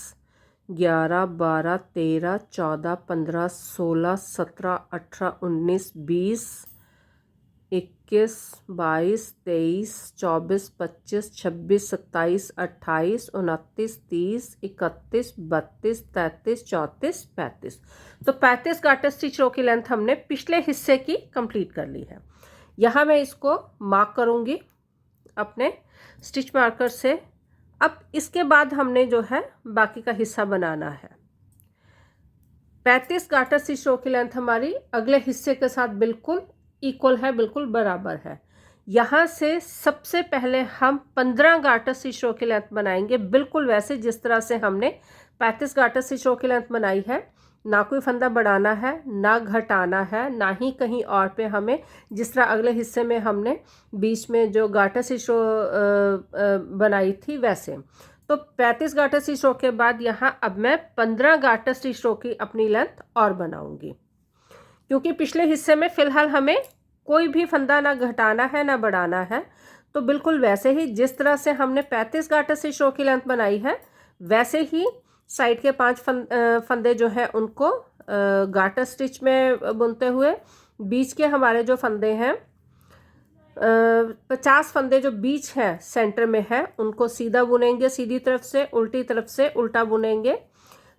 S1: 11 12 13 14 15 16 17 18 19 20 21 22 23 24 25 26 27 28 29 30 31 32 33 34 35। तो 35 गार्टर स्टिच रो की लेंथ हमने पिछले हिस्से की कंप्लीट कर ली है। यहाँ मैं इसको मार्क करूँगी अपने स्टिच मार्कर से। अब इसके बाद हमने जो है बाकी का हिस्सा बनाना है। 35 गार्टर स्टिच रो की लेंथ हमारी अगले हिस्से के साथ बिल्कुल इक्वल है, बिल्कुल बराबर है। यहाँ से सबसे पहले हम 15 गार्टर स्टिच रो की लेंथ बनाएंगे, बिल्कुल वैसे जिस तरह से हमने 35 गार्टर स्टिच रो की लेंथ बनाई है। ना कोई फंदा बढ़ाना है, ना घटाना है, ना ही कहीं और पे हमें, जिस तरह अगले हिस्से में हमने बीच में जो गार्टर स्टिच रो बनाई थी वैसे। तो 35 गार्टर स्टिच रो के बाद यहाँ अब मैं 15 गार्टर स्टिच रो की अपनी लेंथ और बनाऊंगी, क्योंकि पिछले हिस्से में फ़िलहाल हमें कोई भी फंदा ना घटाना है ना बढ़ाना है। तो बिल्कुल वैसे ही जिस तरह से हमने 35 गार्टर स्टिच रो की लेंथ बनाई है वैसे ही साइड के 5 फंदे जो हैं उनको गार्टर स्टिच में बुनते हुए, बीच के हमारे जो फंदे हैं 50 फंदे जो बीच हैं सेंटर में है उनको सीधा बुनेंगे, सीधी तरफ से, उल्टी तरफ से उल्टा बुनेंगे।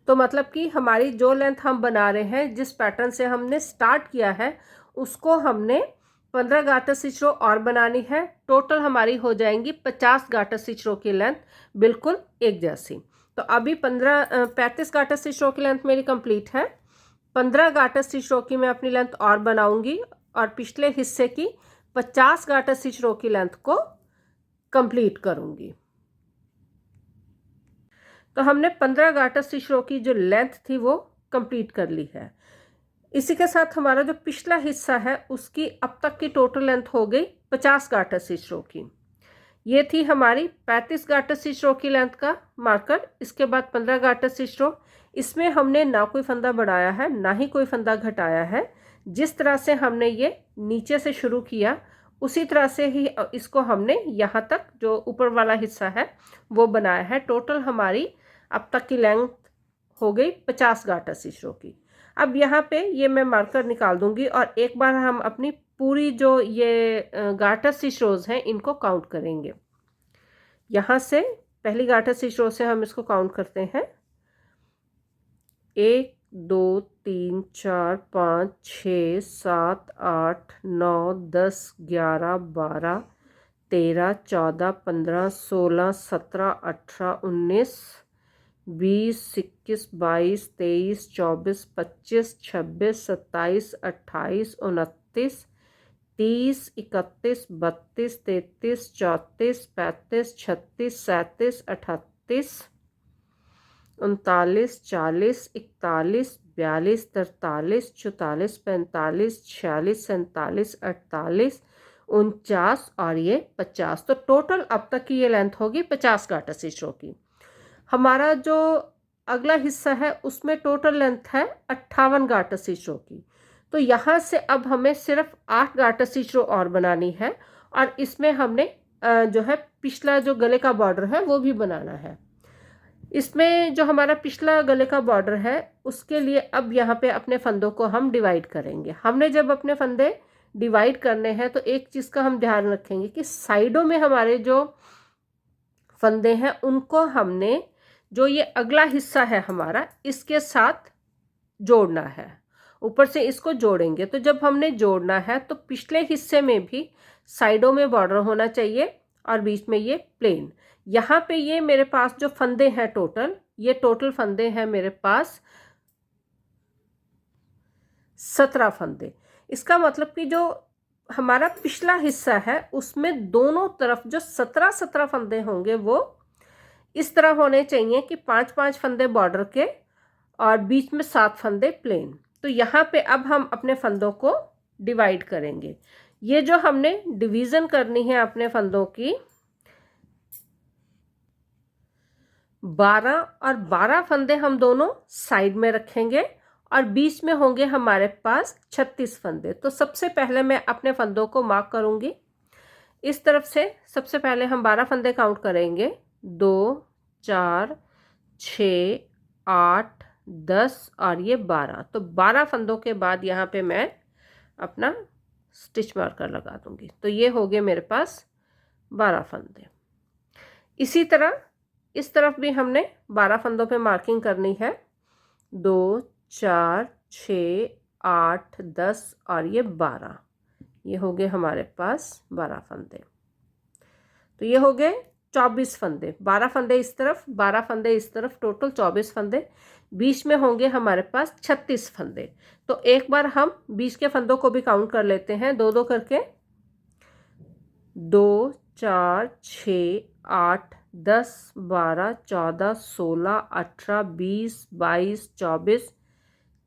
S1: तो मतलब कि हमारी जो लेंथ हम बना रहे हैं, जिस पैटर्न से हमने स्टार्ट किया है उसको हमने 15 गार्टर स्टिच रो और बनानी है। टोटल हमारी हो जाएंगी 50 गार्टर स्टिच रो की लेंथ, बिल्कुल एक जैसी। तो अभी 35 गार्टर स्टिच रो की लेंथ मेरी कंप्लीट है। 15 गार्टर स्टिच रो की मैं अपनी लेंथ और बनाऊंगी और पिछले हिस्से की 50 गार्टर स्टिच रो की लेंथ को कंप्लीट करूंगी। तो हमने 15 गार्टर स्टिच रो की जो लेंथ थी वो कंप्लीट कर ली है। इसी के साथ हमारा जो पिछला हिस्सा है उसकी अब तक की टोटल लेंथ हो गई 50 गार्टर स्टिच रो की। ये थी हमारी 35 गार्टर स्टिच रो की लेंथ का मार्कर। इसके बाद 15 गार्टर स्टिच रो, इसमें हमने ना कोई फंदा बढ़ाया है ना ही कोई फंदा घटाया है। जिस तरह से हमने ये नीचे से शुरू किया उसी तरह से ही इसको हमने यहाँ तक जो ऊपर वाला हिस्सा है वो बनाया है। टोटल हमारी अब तक की लेंथ हो गई 50 गार्टर स्टिच रो की। अब यहाँ पे ये मैं मार्कर निकाल दूंगी और एक बार हम अपनी पूरी जो ये गार्टर स्टिच रोज हैं इनको काउंट करेंगे। यहाँ से पहली गार्टर स्टिच रो से हम इसको काउंट करते हैं। 1 2 3 4 5 6 7 8 9 10 11 12 13 14 15 16 17 18 19 20 21 22 23 24 25 26 27 28 29 30 31 32 33 34 35 36 37 38 39 40 41 42 43 44 45 46 47 48 49 और ये 50। तो टोटल अब तक की ये लेंथ होगी 50 गार्टर स्टिच रो की। हमारा जो अगला हिस्सा है उसमें टोटल लेंथ है 58 गार्टर स्टिच रो की। तो यहाँ से अब हमें सिर्फ 8 गार्टर स्टिच रो और बनानी है और इसमें हमने जो है पिछला जो गले का बॉर्डर है वो भी बनाना है। इसमें जो हमारा पिछला गले का बॉर्डर है उसके लिए अब यहाँ पे अपने फंदों को हम डिवाइड करेंगे। हमने जब अपने फंदे डिवाइड करने हैं तो एक चीज़ का हम ध्यान रखेंगे कि साइडों में हमारे जो फंदे हैं उनको हमने जो ये अगला हिस्सा है हमारा इसके साथ जोड़ना है, ऊपर से इसको जोड़ेंगे। तो जब हमने जोड़ना है तो पिछले हिस्से में भी साइडों में बॉर्डर होना चाहिए और बीच में ये प्लेन। यहाँ पे ये मेरे पास जो फंदे हैं टोटल, ये टोटल फंदे हैं मेरे पास 17 फंदे। इसका मतलब कि जो हमारा पिछला हिस्सा है उसमें दोनों तरफ जो 17 फंदे होंगे वो इस तरह होने चाहिए कि 5 फंदे बॉर्डर के और बीच में 7 फंदे प्लेन। तो यहाँ पे अब हम अपने फंदों को डिवाइड करेंगे। ये जो हमने डिवीज़न करनी है अपने फंदों की, 12 और 12 फंदे हम दोनों साइड में रखेंगे और बीच में होंगे हमारे पास 36 फंदे। तो सबसे पहले मैं अपने फंदों को मार्क करूंगी इस तरफ से। सबसे पहले हम 12 फंदे काउंट करेंगे, 2 4 6 8 10 और ये 12। तो 12 फंदों के बाद यहाँ पे मैं अपना स्टिच मार्कर लगा दूंगी। तो ये हो गए मेरे पास 12 फंदे। इसी तरह इस तरफ भी हमने 12 फंदों पे मार्किंग करनी है, 2 4 6 8 10 और ये 12। ये हो गए हमारे पास 12 फंदे। तो ये हो गए 24 फंदे। 12 फंदे इस तरफ, 12 फंदे इस तरफ, टोटल 24 फंदे। बीच में होंगे हमारे पास 36 फंदे। तो एक बार हम बीच के फंदों को भी काउंट कर लेते हैं, 2 करके। 2 4 6 8 10 12 14 16 18 20 22 24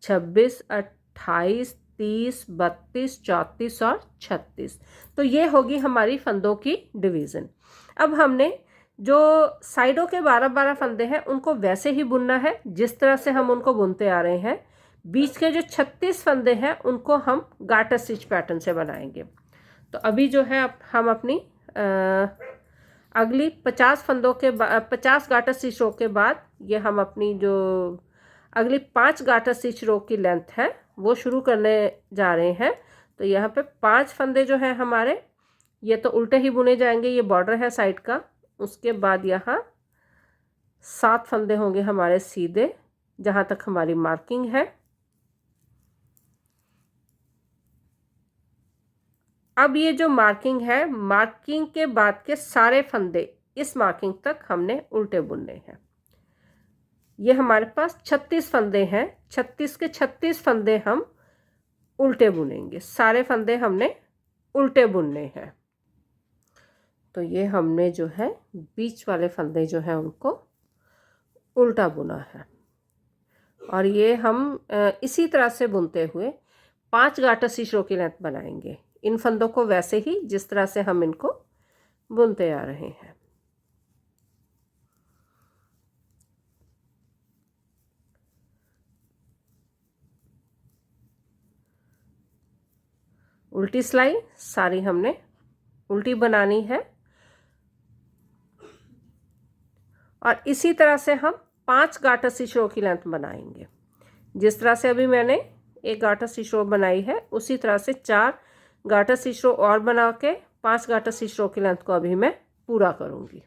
S1: 26 28 30 32 34 और 36। तो ये होगी हमारी फंदों की डिवीज़न। अब हमने जो साइडों के 12 फंदे हैं उनको वैसे ही बुनना है जिस तरह से हम उनको बुनते आ रहे हैं। बीच के जो 36 फंदे हैं उनको हम गार्टर स्टिच पैटर्न से बनाएंगे। तो अभी जो है हम अपनी अगली 50 फंदों के 50 गार्टर स्टिच रो के बाद ये हम अपनी जो अगली 5 गार्टर स्टिच रो की लेंथ है वो शुरू करने जा रहे हैं। तो यहाँ पे 5 फंदे जो है हमारे, ये तो उल्टे ही बुने जाएंगे, ये बॉर्डर है साइड का। उसके बाद यहाँ 7 फंदे होंगे हमारे सीधे जहाँ तक हमारी मार्किंग है। अब ये जो मार्किंग है, मार्किंग के बाद के सारे फंदे इस मार्किंग तक हमने उल्टे बुनने हैं। ये हमारे पास 36 फंदे हैं, 36 के 36 फंदे हम उल्टे बुनेंगे। सारे फंदे हमने उल्टे बुनने हैं। तो ये हमने जो है बीच वाले फंदे जो हैं उनको उल्टा बुना है और ये हम इसी तरह से बुनते हुए 5 गार्टर स्टिच रो की लेंथ बनाएंगे। इन फंदों को वैसे ही जिस तरह से हम इनको बुनते आ रहे हैं। उल्टी सिलाई सारी हमने उल्टी बनानी है और इसी तरह से हम 5 गार्टर स्टिच रो की लेंथ बनाएंगे। जिस तरह से अभी मैंने एक गार्टर स्टिच रो बनाई है उसी तरह से 4 गार्टर स्टिच रो और बना के 5 गार्टर स्टिच रो की लेंथ को अभी मैं पूरा करूंगी।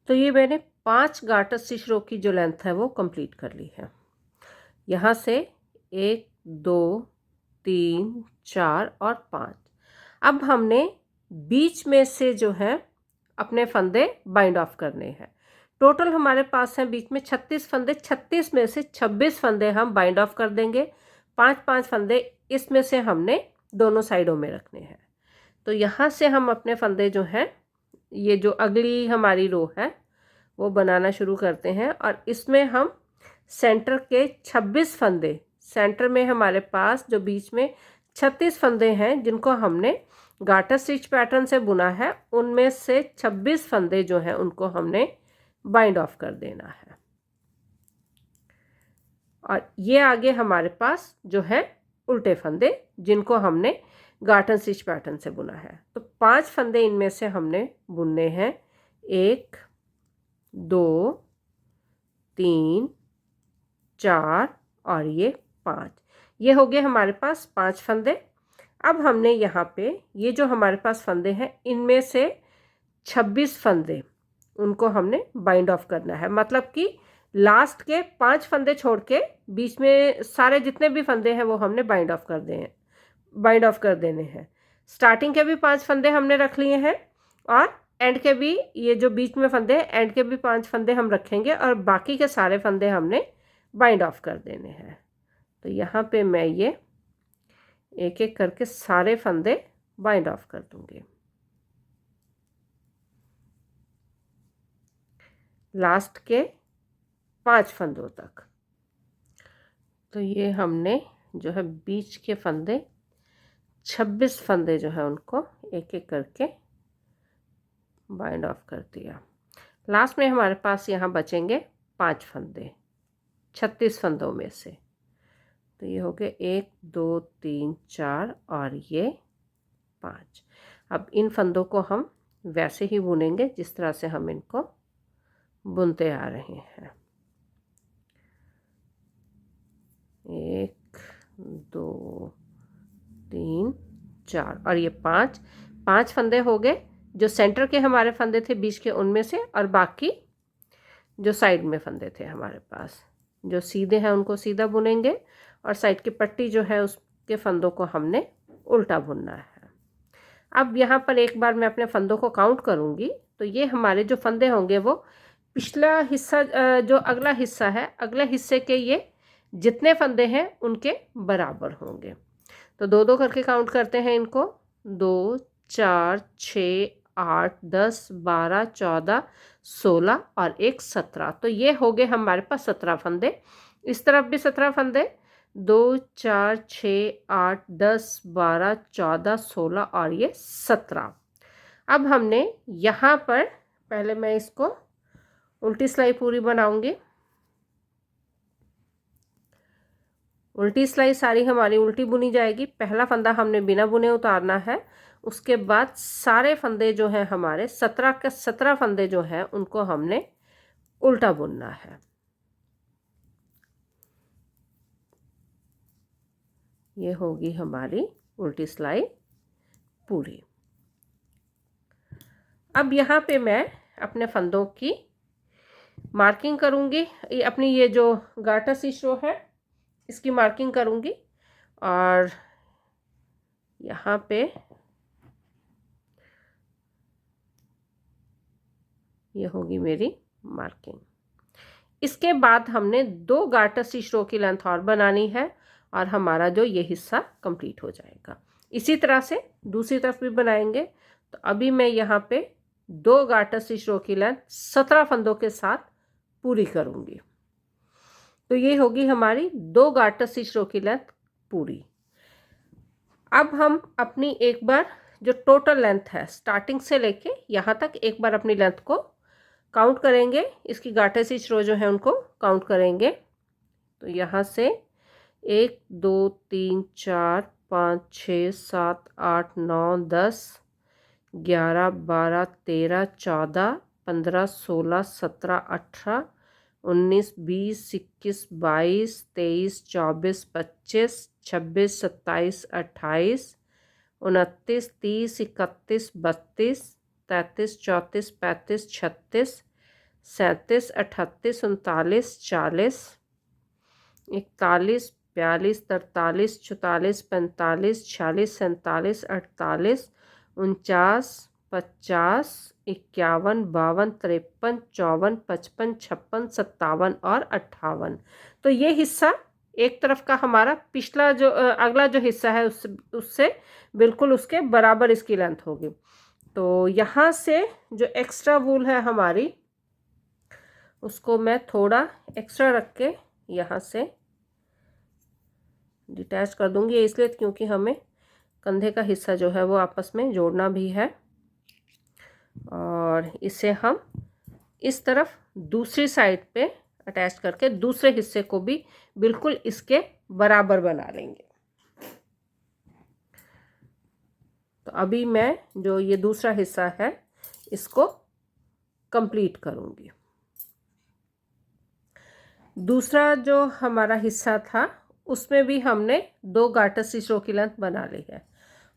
S1: तो ये मैंने 5 गार्टर स्टिच रो की जो लेंथ है वो कंप्लीट कर ली है। यहाँ से 1 2 3 4 और 5। अब हमने बीच में से जो है अपने फंदे बाइंड ऑफ करने हैं। टोटल हमारे पास हैं बीच में 36 फंदे। 36 में से 26 फंदे हम बाइंड ऑफ कर देंगे। 5 फंदे इसमें से हमने दोनों साइडों में रखने हैं। तो यहाँ से हम अपने फंदे जो हैं, ये जो अगली हमारी रो है वो बनाना शुरू करते हैं और इसमें हम सेंटर के 26 फंदे, सेंटर में हमारे पास जो बीच में 36 फंदे हैं जिनको हमने गार्टर स्टिच पैटर्न से बुना है, उनमें से 26 फंदे जो हैं उनको हमने बाइंड ऑफ कर देना है। और ये आगे हमारे पास जो है उल्टे फंदे जिनको हमने गार्टर स्टिच पैटर्न से बुना है। तो 5 फंदे इनमें से हमने बुनने हैं, 1 2 3 4 और ये 5। ये हो गए हमारे पास 5 फंदे। अब हमने यहाँ पे ये जो हमारे पास फंदे हैं इनमें से 26 फंदे उनको हमने बाइंड ऑफ करना है। मतलब कि लास्ट के 5 फंदे छोड़ के बीच में सारे जितने भी फंदे हैं वो हमने बाइंड ऑफ कर देने हैं। स्टार्टिंग के भी 5 फंदे हमने रख लिए हैं और एंड के भी, ये जो बीच में फंदे हैं एंड के भी 5 फंदे हम रखेंगे और बाकी के सारे फंदे हमने बाइंड ऑफ कर देने हैं। तो यहाँ पे मैं ये एक एक करके सारे फंदे बाइंड ऑफ कर दूंगी लास्ट के 5 फंदों तक। तो ये हमने जो है बीच के फंदे 26 फंदे जो है उनको एक एक करके बाइंड ऑफ कर दिया। लास्ट में हमारे पास यहाँ बचेंगे 5 फंदे 36 फंदों में से। तो ये हो गए 1 2 3 4 और ये 5। अब इन फंदों को हम वैसे ही बुनेंगे जिस तरह से हम इनको बुनते आ रहे हैं। 1 2 3 4 और ये 5 फंदे हो गए। जो सेंटर के हमारे फंदे थे बीच के उनमें से, और बाकी जो साइड में फंदे थे हमारे पास जो सीधे हैं उनको सीधा बुनेंगे और साइड की पट्टी जो है उसके फंदों को हमने उल्टा बुनना है। अब यहाँ पर एक बार मैं अपने फंदों को काउंट करूँगी तो ये हमारे जो फंदे होंगे वो पिछला हिस्सा जो अगला हिस्सा है, अगले हिस्से के ये जितने फंदे हैं उनके बराबर होंगे। तो 2-2 करके काउंट करते हैं इनको। 2 4 6 8 10 12 14 16 और 1 17। तो ये हो गए हमारे पास 17 फंदे। इस तरफ भी 17 फंदे, 2 4 6 8 10 12 14 16 और ये 17। अब हमने यहाँ पर पहले मैं इसको उल्टी सिलाई पूरी बनाऊंगी। उल्टी सिलाई सारी हमारी उल्टी बुनी जाएगी। पहला फंदा हमने बिना बुने उतारना है। उसके बाद सारे फंदे जो हैं हमारे 17 के 17 फंदे जो हैं उनको हमने उल्टा बुनना है। ये होगी हमारी उल्टी सिलाई पूरी। अब यहाँ पे मैं अपने फंदों की मार्किंग करूँगी। अपनी ये जो गार्टर स्टिच रो है इसकी मार्किंग करूँगी और यहाँ पे ये होगी मेरी मार्किंग। इसके बाद हमने 2 गार्टर स्टिच रो की लेंथ और बनानी है और हमारा जो ये हिस्सा कंप्लीट हो जाएगा। इसी तरह से दूसरी तरफ भी बनाएंगे। तो अभी मैं यहाँ पे 2 गार्टर स्टिच रो की लेंथ 17 फंदों के साथ पूरी करूँगी। तो ये होगी हमारी 2 गार्टर स्टिच रो की लेंथ पूरी। अब हम अपनी एक बार जो टोटल लेंथ है स्टार्टिंग से लेके यहाँ तक एक बार अपनी लेंथ को काउंट करेंगे। इसकी गार्टर स्टिच रो जो है उनको काउंट करेंगे। तो यहाँ से 1 2 3 4 5 6 7 8 9 10 11 12 13 14 15 16 17 18 19 20 21 22 23 24 25 26 27 28 29 30 31 32 33 34 35 36 37 38 39 40 41 42 43 44 45 46 47 48 49 50 51 52 53 54 55 56 57 और 58। तो ये हिस्सा एक तरफ का हमारा पिछला जो अगला जो हिस्सा है उससे बिल्कुल उसके बराबर इसकी लेंथ होगी। तो यहाँ से जो एक्स्ट्रा वूल है हमारी उसको मैं थोड़ा एक्स्ट्रा रख के यहाँ से डिटैच कर दूंगी। ये इसलिए क्योंकि हमें कंधे का हिस्सा जो है वो आपस में जोड़ना भी है और इसे हम इस तरफ दूसरी साइड पे अटैच करके दूसरे हिस्से को भी बिल्कुल इसके बराबर बना लेंगे। तो अभी मैं जो ये दूसरा हिस्सा है इसको कंप्लीट करूंगी। दूसरा जो हमारा हिस्सा था उसमें भी हमने 2 गार्टर स्टिच रो की लेंथ बना ली है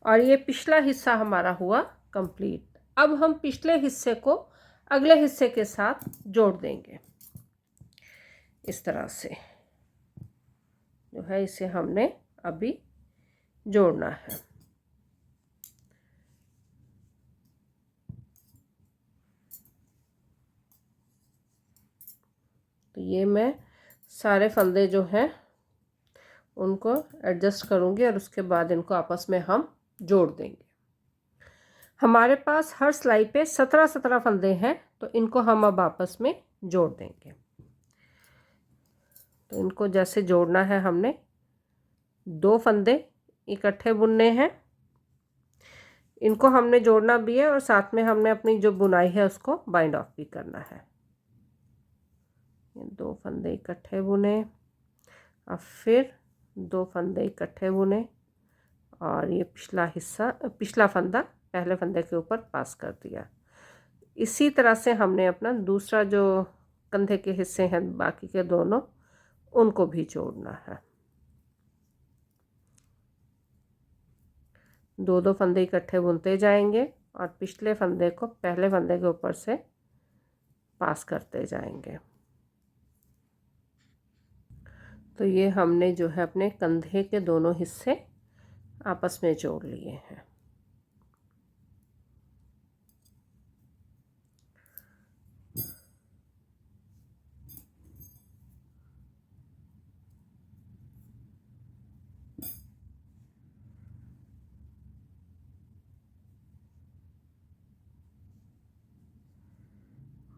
S1: और ये पिछला हिस्सा हमारा हुआ कंप्लीट। अब हम पिछले हिस्से को अगले हिस्से के साथ जोड़ देंगे। इस तरह से जो है इसे हमने अभी जोड़ना है। तो ये मैं सारे फंदे जो हैं उनको एडजस्ट करूँगी और उसके बाद इनको आपस में हम जोड़ देंगे। हमारे पास हर सिलाई पे 17 फंदे हैं, तो इनको हम अब आपस में जोड़ देंगे। तो इनको जैसे जोड़ना है, हमने 2 फंदे इकट्ठे बुनने हैं, इनको हमने जोड़ना भी है और साथ में हमने अपनी जो बुनाई है उसको बाइंड ऑफ भी करना है। ये 2 फंदे इकट्ठे बुने, अब फिर 2 फंदे इकट्ठे बुने और ये पिछला फंदा पहले फंदे के ऊपर पास कर दिया। इसी तरह से हमने अपना दूसरा जो कंधे के हिस्से हैं बाकी के दोनों, उनको भी जोड़ना है। 2 फंदे इकट्ठे बुनते जाएंगे और पिछले फंदे को पहले फंदे के ऊपर से पास करते जाएंगे। तो ये हमने जो है अपने कंधे के दोनों हिस्से आपस में जोड़ लिए हैं।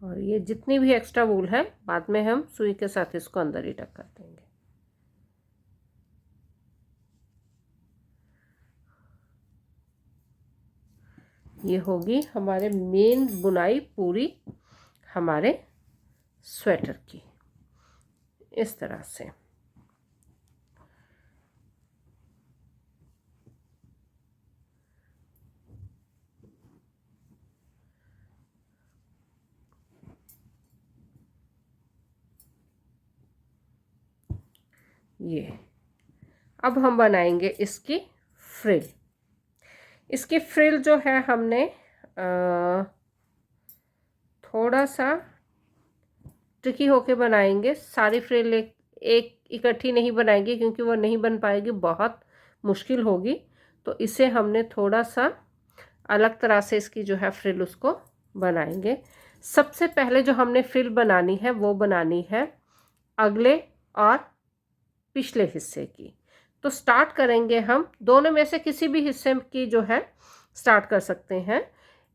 S1: और ये जितनी भी एक्स्ट्रा वूल है बाद में हम सुई के साथ इसको अंदर ही टक कर देंगे। ये होगी हमारे मेन बुनाई पूरी हमारे स्वेटर की, इस तरह से। ये अब हम बनाएंगे इसकी फ्रिल। इसकी फ्रिल जो है हमने थोड़ा सा ट्रिकी होके बनाएंगे। सारी फ्रिल एक इकट्ठी नहीं बनाएंगे क्योंकि वो नहीं बन पाएगी, बहुत मुश्किल होगी। तो इसे हमने थोड़ा सा अलग तरह से इसकी जो है फ्रिल उसको बनाएंगे। सबसे पहले जो हमने फ्रिल बनानी है वो बनानी है अगले और पिछले हिस्से की। तो स्टार्ट करेंगे हम दोनों में से किसी भी हिस्से की जो है स्टार्ट कर सकते हैं।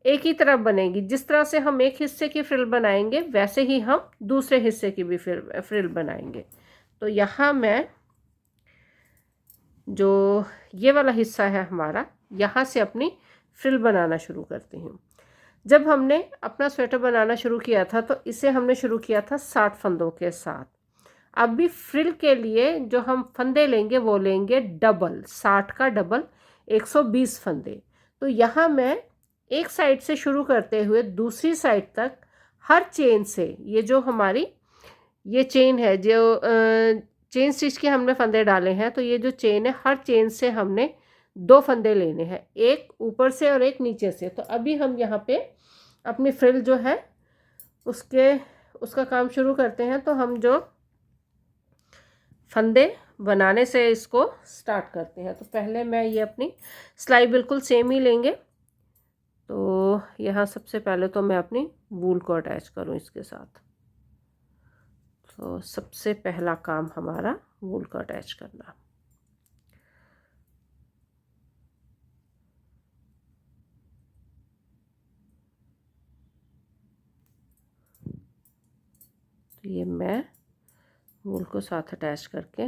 S1: एक ही तरफ बनेगी, जिस तरह से हम एक हिस्से की फ्रिल बनाएंगे वैसे ही हम दूसरे हिस्से की भी फ्रिल बनाएंगे। तो यहाँ मैं जो ये वाला हिस्सा है हमारा, यहाँ से अपनी फ्रिल बनाना शुरू करती हूँ। जब हमने अपना स्वेटर बनाना शुरू किया था तो इसे हमने शुरू किया था 60 फंदों के साथ। अब भी फ्रिल के लिए जो हम फंदे लेंगे वो लेंगे डबल, 60 का डबल 120 फंदे। तो यहाँ मैं एक साइड से शुरू करते हुए दूसरी साइड तक हर चेन से, ये जो हमारी ये चेन है जो चेन स्टिच के हमने फंदे डाले हैं, तो ये जो चेन है हर चेन से हमने 2 फंदे लेने हैं, एक ऊपर से और एक नीचे से। तो अभी हम यहाँ पे अपनी फ्रिल जो है उसका काम शुरू करते हैं। तो हम जो फंदे बनाने से इसको स्टार्ट करते हैं। तो पहले मैं ये अपनी सिलाई बिल्कुल सेम ही लेंगे। तो यहाँ सबसे पहले तो मैं अपनी वूल को अटैच करूँ इसके साथ। तो सबसे पहला काम हमारा वूल को अटैच करना। तो ये मैं वूल को साथ अटैच करके,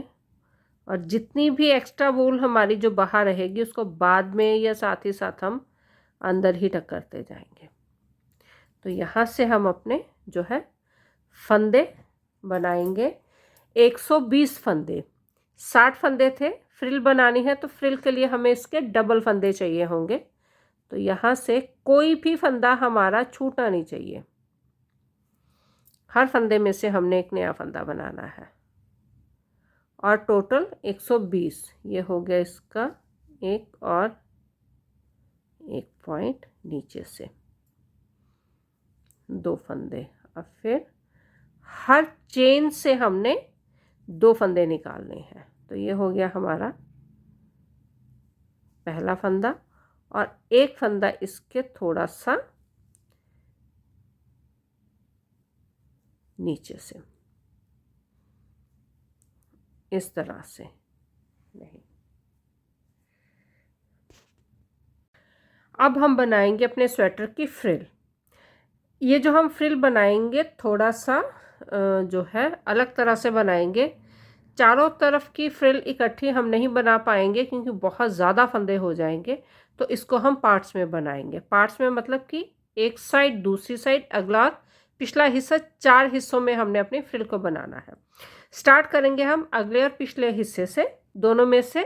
S1: और जितनी भी एक्स्ट्रा वूल हमारी जो बाहर रहेगी उसको बाद में या साथ ही साथ हम अंदर ही टक करते जाएंगे। तो यहाँ से हम अपने जो है फंदे बनाएंगे 120 फंदे। 60 फंदे थे, फ्रिल बनानी है तो फ्रिल के लिए हमें इसके डबल फंदे चाहिए होंगे। तो यहाँ से कोई भी फंदा हमारा छूटना नहीं चाहिए, हर फंदे में से हमने एक नया फंदा बनाना है। और टोटल 120, ये हो गया इसका एक और एक पॉइंट नीचे से 2 फंदे। अब फिर हर चेन से हमने 2 फंदे निकालने हैं। तो ये हो गया हमारा पहला फंदा और एक फंदा इसके थोड़ा सा नीचे से। इस तरह से नहीं। अब हम बनाएंगे अपने स्वेटर की फ्रिल। ये जो हम फ्रिल बनाएंगे थोड़ा सा जो है अलग तरह से बनाएंगे। चारों तरफ की फ्रिल इकट्ठी हम नहीं बना पाएंगे क्योंकि बहुत ज़्यादा फंदे हो जाएंगे। तो इसको हम पार्ट्स में बनाएंगे। पार्ट्स में मतलब कि एक साइड, दूसरी साइड, अगला पिछला हिस्सा, 4 हिस्सों में हमने अपनी फ्रिल को बनाना है। स्टार्ट करेंगे हम अगले और पिछले हिस्से से। दोनों में से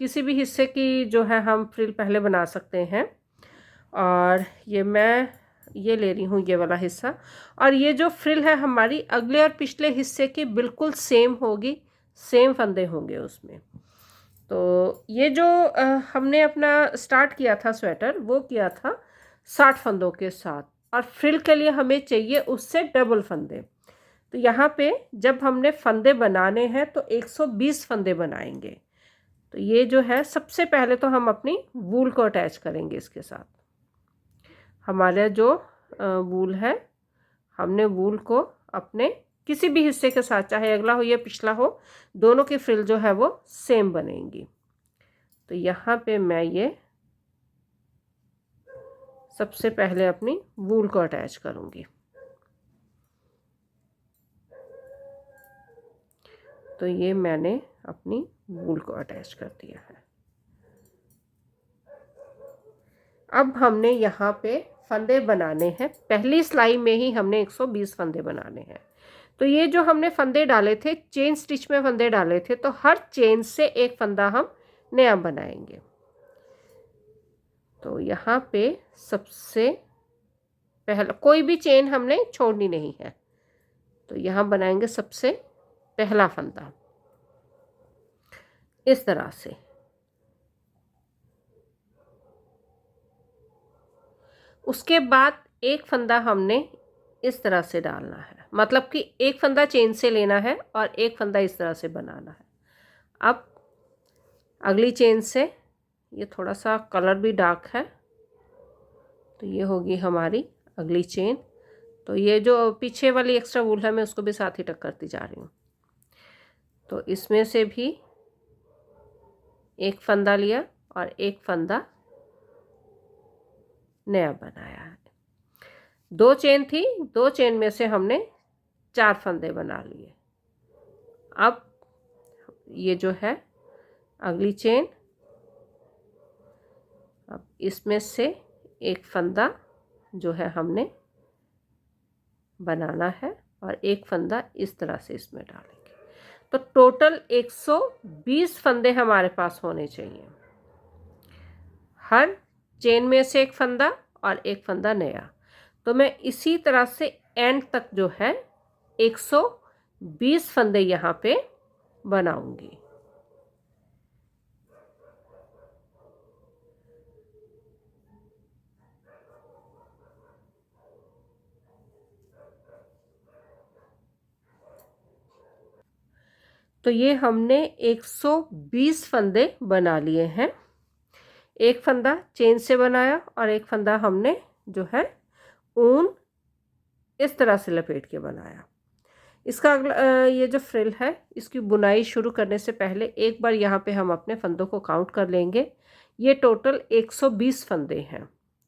S1: किसी भी हिस्से की जो है हम फ्रिल पहले बना सकते हैं। और ये मैं ये ले रही हूँ ये वाला हिस्सा। और ये जो फ्रिल है हमारी अगले और पिछले हिस्से की बिल्कुल सेम होगी, सेम फंदे होंगे उसमें। तो ये जो हमने अपना स्टार्ट किया था स्वेटर, वो किया था 60 फंदों के साथ, और फ्रिल के लिए हमें चाहिए उससे डबल फंदे। तो यहाँ पे जब हमने फंदे बनाने हैं तो 120 फंदे बनाएंगे। तो ये जो है सबसे पहले तो हम अपनी वूल को अटैच करेंगे इसके साथ। हमारा जो वूल है, हमने वूल को अपने किसी भी हिस्से के साथ, चाहे अगला हो या पिछला हो, दोनों की फ्रिल जो है वो सेम बनेंगी। तो यहाँ पे मैं ये सबसे पहले अपनी वूल को अटैच करूँगी। तो ये मैंने अपनी वूल को अटैच कर दिया है। अब हमने यहाँ पे फंदे बनाने हैं। पहली सिलाई में ही हमने 120 फंदे बनाने हैं। तो ये जो हमने फंदे डाले थे, चेन स्टिच में फंदे डाले थे, तो हर चेन से एक फंदा हम नया बनाएंगे। तो यहाँ पे सबसे पहला, कोई भी चेन हमने छोड़नी नहीं है। तो यहाँ बनाएंगे सबसे पहला फंदा इस तरह से। उसके बाद एक फंदा हमने इस तरह से डालना है, मतलब कि एक फंदा चेन से लेना है और एक फंदा इस तरह से बनाना है। अब अगली चेन से, ये थोड़ा सा कलर भी डार्क है, तो ये होगी हमारी अगली चेन। तो ये जो पीछे वाली एक्स्ट्रा वूल है मैं उसको भी साथ ही टक करती जा रही हूँ। तो इसमें से भी एक फंदा लिया और एक फंदा नया बनाया है। 2 चेन थी, 2 चेन में से हमने 4 फंदे बना लिए। अब ये जो है अगली चेन, अब इसमें से एक फंदा जो है हमने बनाना है और एक फंदा इस तरह से इसमें डालेंगे। तो टोटल 120 फंदे हमारे पास होने चाहिए। हर चेन में से एक फंदा और एक फंदा नया। तो मैं इसी तरह से एंड तक जो है 120 फंदे यहाँ पे बनाऊंगी। तो ये हमने 120 फंदे बना लिए हैं। एक फंदा चेन से बनाया और एक फंदा हमने जो है ऊन इस तरह से लपेट के बनाया। इसका अगला ये जो फ्रिल है, इसकी बुनाई शुरू करने से पहले एक बार यहाँ पे हम अपने फंदों को काउंट कर लेंगे। ये टोटल 120 फंदे हैं।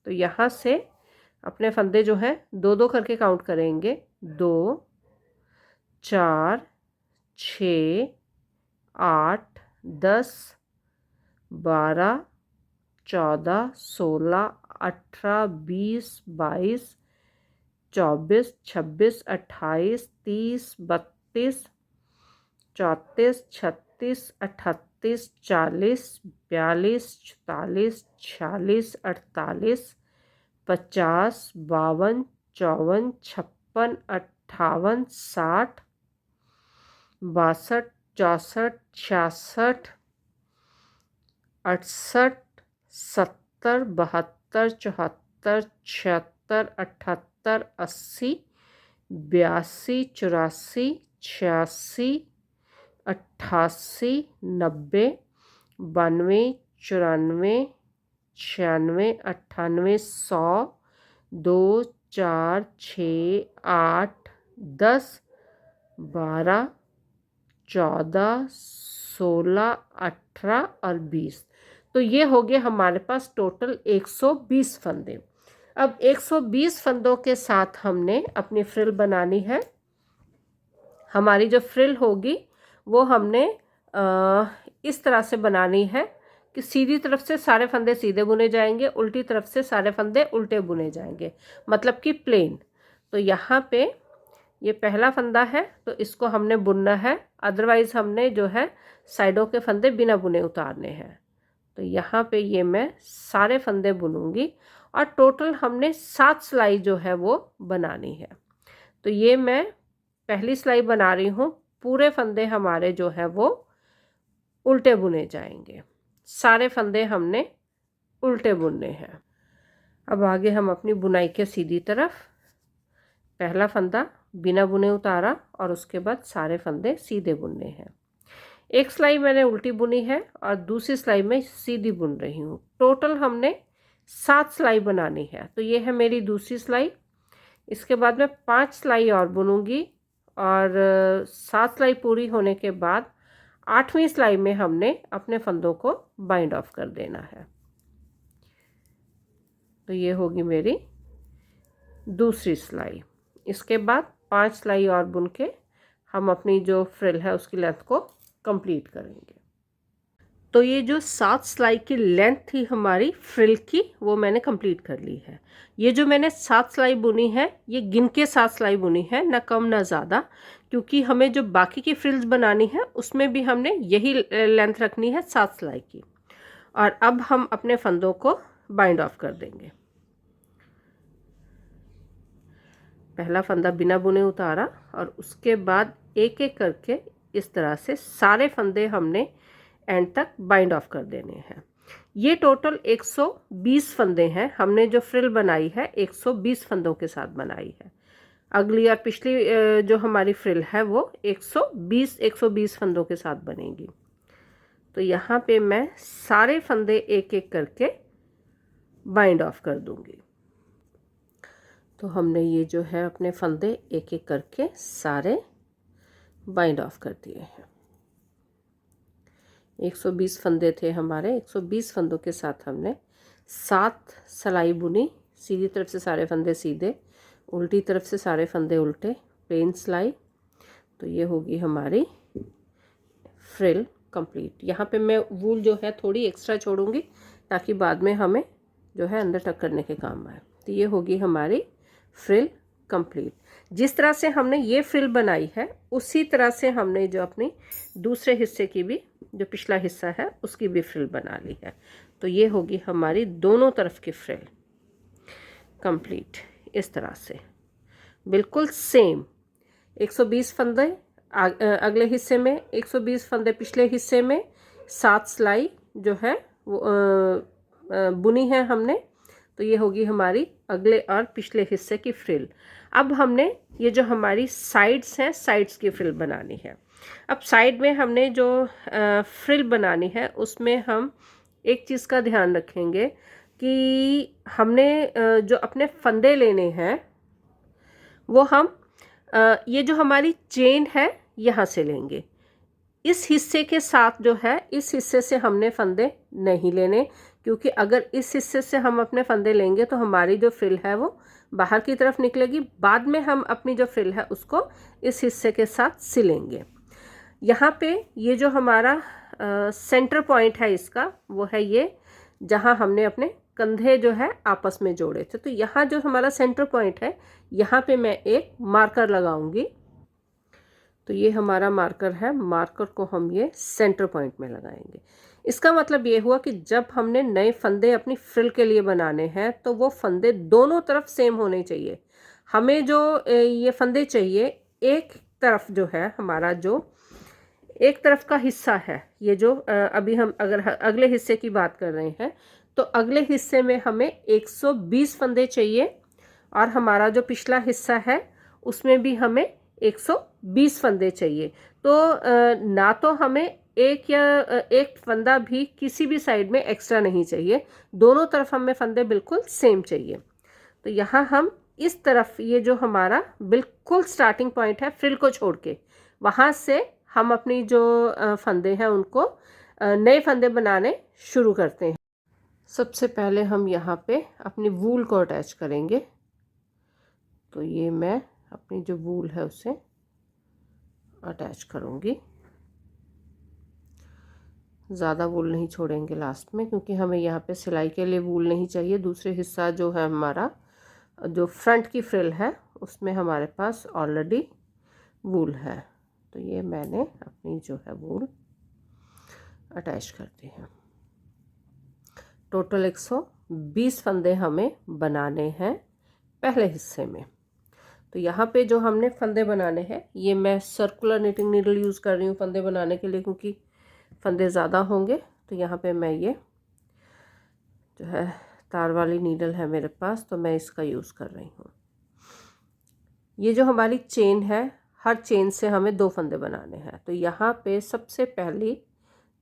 S1: तो यहाँ से अपने फंदे जो हैं 2-2 करके काउंट करेंगे। 2, 4, 6, 8, 10, 12, 14, 16, 18, 20, 22, 24, 26, 28, 30, 32, 34, 36, 38, 40, 42, 44, 46, 48, 50, 52, 54, 56, 58, 60, 62, 64, 66, 68, 70, 72, 74, 76, 78, 80, 82, 84, 86, 88, 90, 92, 94, 96, 98, 100, 2, 4, 6, 8, 10, 12, 14, 16, 18 और 20। तो ये हो गए हमारे पास टोटल 120 फंदे। अब 120 फंदों के साथ हमने अपनी फ्रिल बनानी है। हमारी जो फ्रिल होगी वो हमने इस तरह से बनानी है कि सीधी तरफ से सारे फंदे सीधे बुने जाएंगे, उल्टी तरफ से सारे फंदे उल्टे बुने जाएंगे, मतलब कि प्लेन। तो यहाँ पे ये पहला फंदा है तो इसको हमने बुनना है, अदरवाइज़ हमने जो है साइडों के फंदे बिना बुने उतारने हैं। तो यहाँ पे ये मैं सारे फंदे बुनूंगी और टोटल हमने 7 सिलाई जो है वो बनानी है। तो ये मैं पहली सिलाई बना रही हूँ। पूरे फंदे हमारे जो है वो उल्टे बुने जाएंगे, सारे फंदे हमने उल्टे बुनने हैं। अब आगे हम अपनी बुनाई के सीधी तरफ पहला फंदा बिना बुने उतारा और उसके बाद सारे फंदे सीधे बुनने हैं। एक सिलाई मैंने उल्टी बुनी है और दूसरी सिलाई में सीधी बुन रही हूँ। टोटल हमने 7 सिलाई बनानी है। तो ये है मेरी दूसरी सिलाई। इसके बाद मैं 5 सिलाई और बुनूंगी और 7 सिलाई पूरी होने के बाद 8वीं सिलाई में हमने अपने फंदों को बाइंड ऑफ कर देना है। तो ये होगी मेरी दूसरी सिलाई। इसके बाद 5 सिलाई और बुन के हम अपनी जो फ्रिल है उसकी लेंथ को कंप्लीट करेंगे। तो ये जो 7 सिलाई की लेंथ थी हमारी फ्रिल की वो मैंने कंप्लीट कर ली है। ये जो मैंने 7 सिलाई बुनी है ये गिन के 7 सिलाई बुनी है, ना कम ना ज़्यादा, क्योंकि हमें जो बाकी की फ्रिल्स बनानी है उसमें भी हमने यही लेंथ रखनी है 7 सिलाई की। और अब हम अपने फंदों को बाइंड ऑफ कर देंगे। पहला फंदा बिना बुने उतारा और उसके बाद एक एक करके इस तरह से सारे फंदे हमने एंड तक बाइंड ऑफ कर देने हैं। ये टोटल 120 फंदे हैं। हमने जो फ्रिल बनाई है 120 फंदों के साथ बनाई है। अगली और पिछली जो हमारी फ्रिल है वो 120 फंदों के साथ बनेगी। तो यहाँ पे मैं सारे फंदे एक एक करके बाइंड ऑफ कर दूंगी। तो हमने ये जो है अपने फंदे एक एक करके सारे बाइंड ऑफ कर दिए हैं। 120 फंदे थे हमारे। 120 फंदों के साथ हमने 7 सिलाई बुनी। सीधी तरफ से सारे फंदे सीधे, उल्टी तरफ से सारे फंदे उल्टे, प्लेन सिलाई। तो ये होगी हमारी फ्रिल कंप्लीट। यहाँ पे मैं वूल जो है थोड़ी एक्स्ट्रा छोड़ूंगी ताकि बाद में हमें जो है अंदर टक करने के काम आए। तो ये होगी हमारी फ्रिल कंप्लीट। जिस तरह से हमने ये फ्रिल बनाई है उसी तरह से हमने जो अपनी दूसरे हिस्से की भी, जो पिछला हिस्सा है उसकी भी फ्रिल बना ली है। तो ये होगी हमारी दोनों तरफ की फ्रिल कंप्लीट। इस तरह से बिल्कुल सेम 120 फंदे अगले हिस्से में, 120 फंदे पिछले हिस्से में, 7 सिलाई जो है वो बुनी है हमने। तो ये होगी हमारी अगले और पिछले हिस्से की फ्रिल। अब हमने ये जो हमारी साइड्स हैं साइड्स की फ्रिल बनानी है। अब साइड में हमने जो फ्रिल बनानी है उसमें हम एक चीज़ का ध्यान रखेंगे कि हमने जो अपने फंदे लेने हैं वो हम ये जो हमारी चेन है यहाँ से लेंगे। इस हिस्से के साथ जो है इस हिस्से से हमने फंदे नहीं लेने, क्योंकि अगर इस हिस्से से हम अपने फंदे लेंगे तो हमारी जो फ्रिल है वो बाहर की तरफ निकलेगी। बाद में हम अपनी जो फ्रिल है उसको इस हिस्से के साथ सिलेंगे। यहाँ पे ये जो हमारा सेंटर पॉइंट है इसका वो है ये, जहाँ हमने अपने कंधे जो है आपस में जोड़े थे। तो यहाँ जो हमारा सेंटर पॉइंट है यहाँ पे मैं एक मार्कर लगाऊंगी। तो ये हमारा मार्कर है। मार्कर को हम ये सेंटर पॉइंट में लगाएंगे। इसका मतलब ये हुआ कि जब हमने नए फंदे अपनी फ्रिल के लिए बनाने हैं तो वो फंदे दोनों तरफ सेम होने चाहिए। हमें जो ये फंदे चाहिए, एक तरफ जो है हमारा जो एक तरफ का हिस्सा है, ये जो अभी हम अगर अगले हिस्से की बात कर रहे हैं तो अगले हिस्से में हमें 120 फंदे चाहिए और हमारा जो पिछला हिस्सा है उसमें भी हमें 120 फंदे चाहिए। तो ना तो हमें एक फंदा भी किसी भी साइड में एक्स्ट्रा नहीं चाहिए, दोनों तरफ हमें फंदे बिल्कुल सेम चाहिए। तो यहाँ हम इस तरफ ये जो हमारा बिल्कुल स्टार्टिंग पॉइंट है फ्रिल को छोड़ के, वहाँ से हम अपनी जो फंदे हैं उनको नए फंदे बनाने शुरू करते हैं। सबसे पहले हम यहाँ पे अपनी वूल को अटैच करेंगे। तो ये मैं अपनी जो वूल है उसे अटैच करूँगी। ज़्यादा वूल नहीं छोड़ेंगे लास्ट में, क्योंकि हमें यहाँ पे सिलाई के लिए वूल नहीं चाहिए। दूसरे हिस्सा जो है हमारा, जो फ्रंट की फ्रिल है, उसमें हमारे पास ऑलरेडी वूल है। तो ये मैंने अपनी जो है वूल अटैच कर दी है। टोटल 120 फंदे हमें बनाने हैं पहले हिस्से में। तो यहाँ पे जो हमने फंदे बनाने हैं, ये मैं सर्कुलर निटिंग नीडल यूज़ कर रही हूँ फंदे बनाने के लिए, क्योंकि फंदे ज़्यादा होंगे। तो यहाँ पे मैं ये जो है तार वाली नीडल है मेरे पास, तो मैं इसका यूज़ कर रही हूँ। ये जो हमारी चेन है, हर चेन से हमें 2 फंदे बनाने हैं। तो यहाँ पे सबसे पहली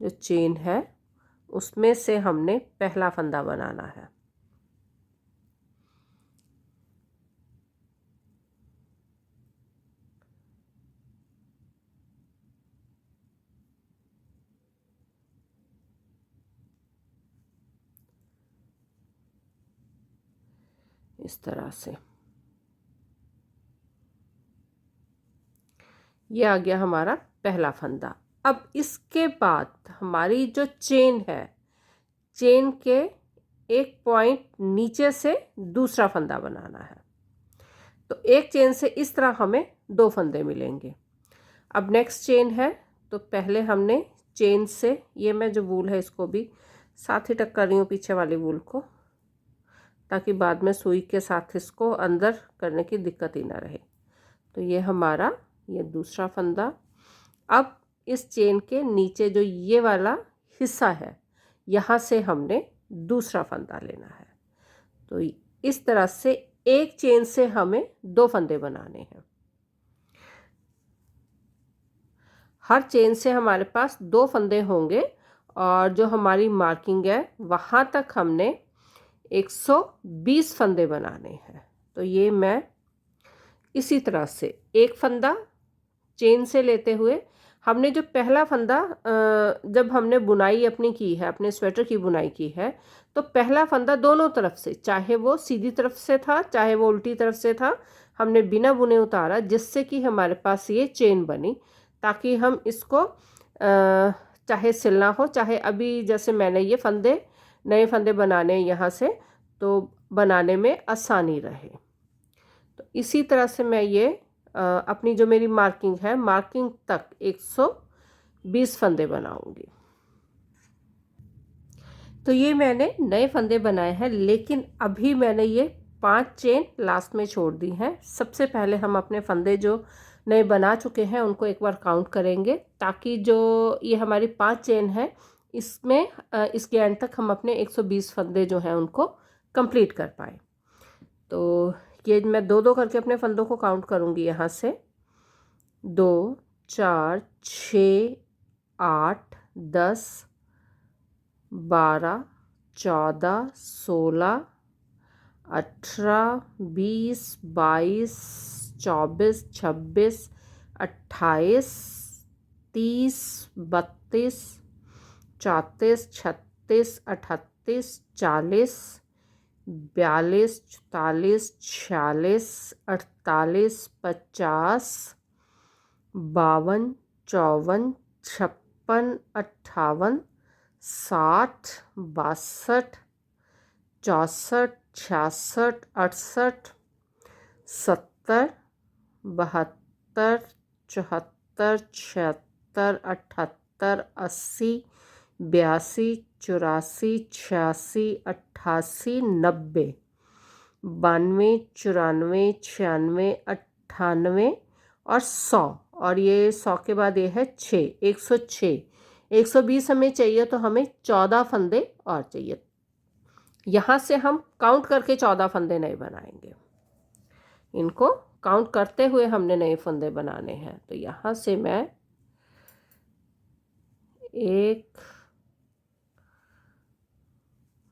S1: जो चेन है उसमें से हमने पहला फंदा बनाना है। इस तरह से ये आ गया हमारा पहला फंदा। अब इसके बाद हमारी जो चेन है, चेन के एक पॉइंट नीचे से दूसरा फंदा बनाना है। तो एक चेन से इस तरह हमें 2 फंदे मिलेंगे। अब नेक्स्ट चेन है, तो पहले हमने चेन से, ये मैं जो वूल है इसको भी साथ ही टक कर रही हूँ पीछे वाली वूल को, ताकि बाद में सुई के साथ इसको अंदर करने की दिक्कत ही ना रहे। तो ये हमारा ये दूसरा फंदा। अब इस चेन के नीचे जो ये वाला हिस्सा है, यहाँ से हमने दूसरा फंदा लेना है। तो इस तरह से एक चेन से हमें 2 फंदे बनाने हैं। हर चेन से हमारे पास 2 फंदे होंगे, और जो हमारी मार्किंग है वहाँ तक हमने 120 फंदे बनाने हैं। तो ये मैं इसी तरह से एक फंदा चेन से लेते हुए, हमने जो पहला फंदा जब हमने बुनाई अपनी की है, अपने स्वेटर की बुनाई की है, तो पहला फंदा दोनों तरफ से, चाहे वो सीधी तरफ से था चाहे वो उल्टी तरफ से था, हमने बिना बुने उतारा, जिससे कि हमारे पास ये चेन बनी, ताकि हम इसको चाहे सिलना हो, चाहे अभी जैसे मैंने ये फंदे नए फंदे बनाने यहाँ से, तो बनाने में आसानी रहे। तो इसी तरह से मैं ये अपनी जो मेरी मार्किंग है, मार्किंग तक 120 फंदे बनाऊंगी। तो ये मैंने नए फंदे बनाए हैं, लेकिन अभी मैंने ये 5 चेन लास्ट में छोड़ दी हैं। सबसे पहले हम अपने फंदे जो नए बना चुके हैं उनको एक बार काउंट करेंगे, ताकि जो ये हमारी 5 चेन है, इसमें इसके एंड तक हम अपने 120 फंदे जो हैं उनको कंप्लीट कर पाए। तो ये मैं 2-2 करके अपने फंदों को काउंट करूँगी। यहाँ से 2, 4, 6, 8, 10, 12, 14, 16, 18, 20, 22, 24, 26, 28, 30, 32, 34, 36, 38, 40, 42, 44, 46, 48, 50, 52, 54, 56, 58, 60, 62, 64, 66, 68, 70, 72, 74, 76, 78, 80, 82, 84, 86, 88, 90, 92, 94, 96, 98 और 100। और ये 100 के बाद ये है 6, 106। 120 हमें चाहिए, तो हमें 14 फंदे और चाहिए। यहाँ से हम काउंट करके 14 फंदे नए बनाएंगे। इनको काउंट करते हुए हमने नए फंदे बनाने हैं। तो यहाँ से मैं 1,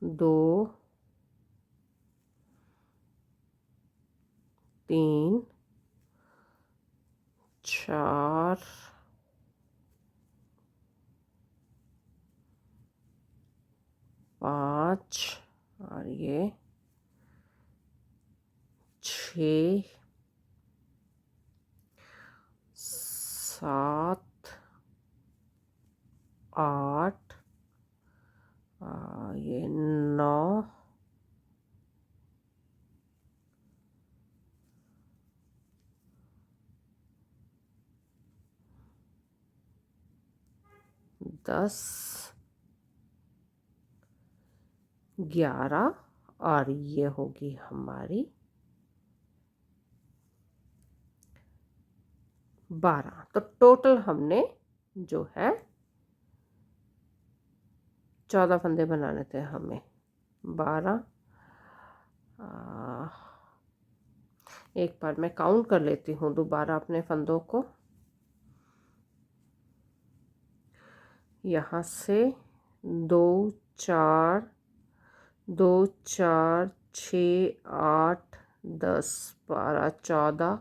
S1: 2, 3, 4, 5 और ये 6 7 8 ये 9 10 11 और ये होगी हमारी 12। तो टोटल हमने जो है 14 फंदे बनाने थे हमें। 12 एक बार मैं काउंट कर लेती हूँ दोबारा अपने फंदों को। यहाँ से 2 4 6 8 10 12 14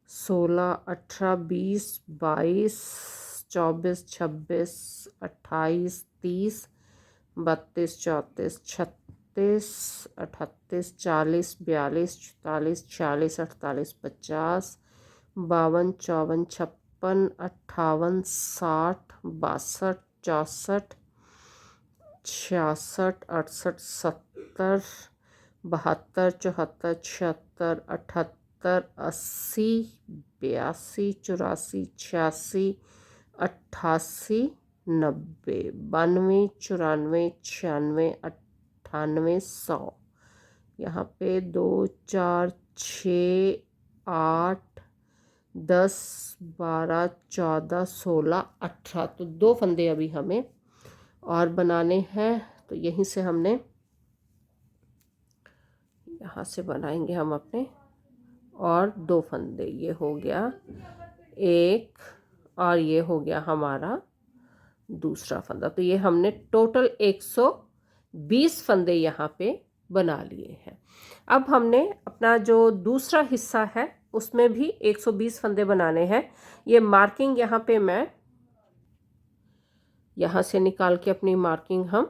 S1: 16 18 20 22 24 26 28 30 32 34 36 38 40 42 44 46 48 50 52 54 56 58 60 62 64 66 68 70 72 74 76 78 80 82 84 86 88 90 92 94 96 98 100। यहाँ पे 2 4 6 8 10 12 14 16 18। तो 2 फंदे अभी हमें और बनाने हैं। तो यहीं से हमने यहाँ से बनाएंगे हम अपने और 2 फंदे। ये हो गया एक और ये हो गया हमारा दूसरा फंदा। तो ये हमने टोटल 120 फंदे यहाँ पे बना लिए हैं। अब हमने अपना जो दूसरा हिस्सा है उसमें भी 120 फंदे बनाने हैं। ये मार्किंग यहाँ पे मैं यहाँ से निकाल के अपनी मार्किंग हम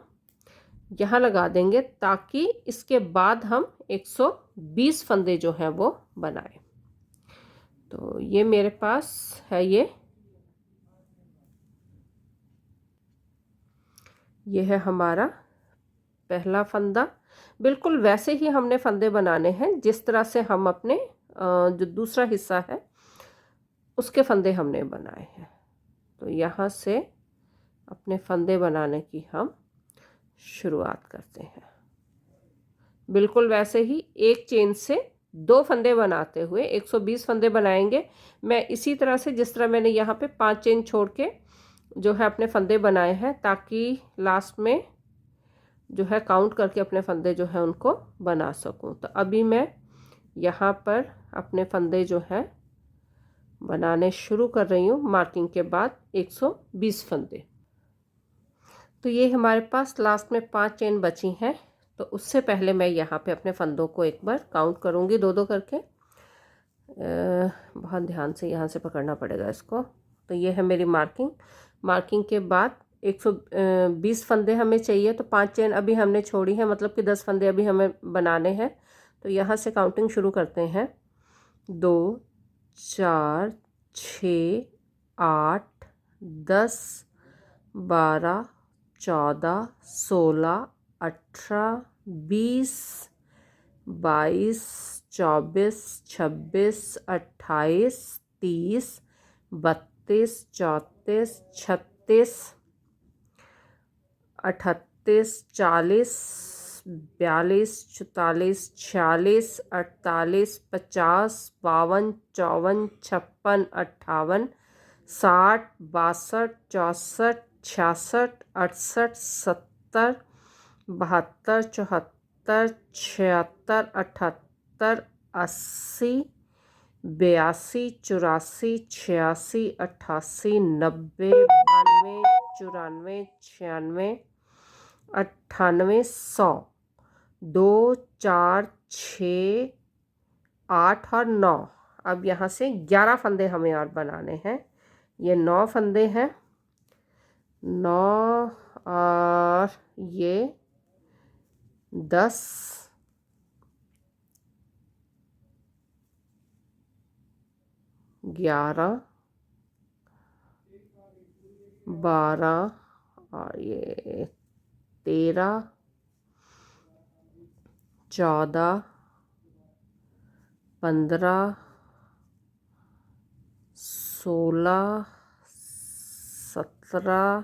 S1: यहाँ लगा देंगे ताकि इसके बाद हम 120 फंदे जो हैं वो बनाएं। तो ये मेरे पास है ये है हमारा पहला फंदा। बिल्कुल वैसे ही हमने फंदे बनाने हैं जिस तरह से हम अपने जो दूसरा हिस्सा है उसके फंदे हमने बनाए हैं। तो यहाँ से अपने फंदे बनाने की हम शुरुआत करते हैं। बिल्कुल वैसे ही एक चेन से 2 फंदे बनाते हुए 120 फंदे बनाएंगे। मैं इसी तरह से जिस तरह मैंने यहाँ पे 5 चेन छोड़ के जो है अपने फंदे बनाए हैं ताकि लास्ट में जो है काउंट करके अपने फंदे जो है उनको बना सकूं। तो अभी मैं यहाँ पर अपने फंदे जो है बनाने शुरू कर रही हूँ मार्किंग के बाद 120 फंदे। तो ये हमारे पास लास्ट में 5 चेन बची हैं। तो उससे पहले मैं यहाँ पे अपने फंदों को एक बार काउंट करूँगी 2-2 करके। बहुत ध्यान से यहाँ से पकड़ना पड़ेगा इसको। तो ये है मेरी मार्किंग के बाद 120 फंदे हमें चाहिए। तो 5 चेन अभी हमने छोड़ी है, मतलब कि 10 फंदे अभी हमें बनाने हैं। तो यहाँ से काउंटिंग शुरू करते हैं। 2 4 6 8 10 12 14 16 18 20 22 24 26 28 30 32 34 36 38 40 42 44 46 48 50 52 54 56 58 60 62 64 66 68 70 72 74 76 78 80 82 84 86 88 90 92 94 96 98 100 2 4 6 8 और 9। अब यहाँ से 11 फंदे हमें और बनाने हैं। ये 9 फंदे हैं। 9 और ये 10, 11, 12 और ये 13, 14, 15, 16, 17,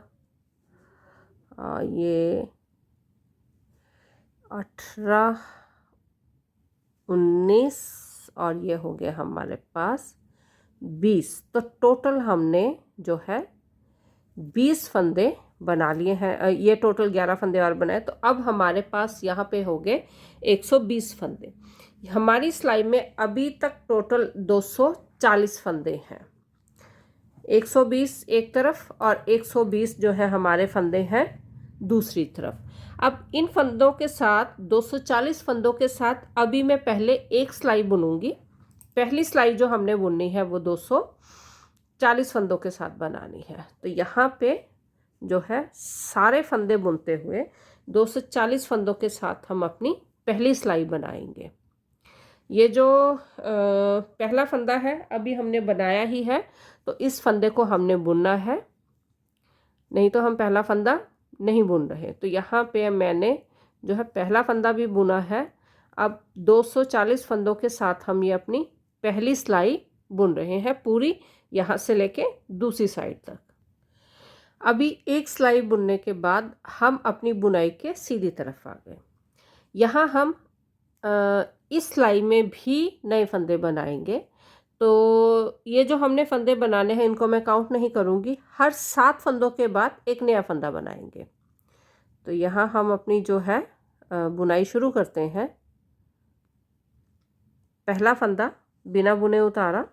S1: ये 18, 19 और ये हो गया हमारे पास 20। तो टोटल हमने जो है 20 फंदे बना लिए हैं। ये टोटल 11 फंदे और बनाए, तो अब हमारे पास यहाँ पे हो गए 120 फंदे। हमारी सिलाई में अभी तक टोटल 240 फंदे हैं। 120 एक तरफ और 120 जो है हमारे फंदे हैं दूसरी तरफ। अब इन फंदों के साथ 240 फंदों के साथ अभी मैं पहले एक सिलाई बुनूंगी। पहली सिलाई जो हमने बुननी है वो 240 फंदों के साथ बनानी है। तो यहाँ पे जो है सारे फंदे बुनते हुए 240 फंदों के साथ हम अपनी पहली सिलाई बनाएंगे। ये जो पहला फंदा है अभी हमने बनाया ही है, तो इस फंदे को हमने बुनना है, नहीं तो हम पहला फंदा नहीं बुन रहे। तो यहाँ पे मैंने जो है पहला फंदा भी बुना है। अब 240 फंदों के साथ हम ये अपनी पहली सिलाई बुन रहे हैं, पूरी यहाँ से लेके दूसरी साइड तक। अभी एक सिलाई बुनने के बाद हम अपनी बुनाई के सीधी तरफ आ गए। यहाँ हम इस सिलाई में भी नए फंदे बनाएंगे। तो ये जो हमने फंदे बनाने हैं इनको मैं काउंट नहीं करूँगी, हर 7 फंदों के बाद एक नया फंदा बनाएंगे। तो यहाँ हम अपनी जो है बुनाई शुरू करते हैं। पहला फंदा बिना बुने उतारा,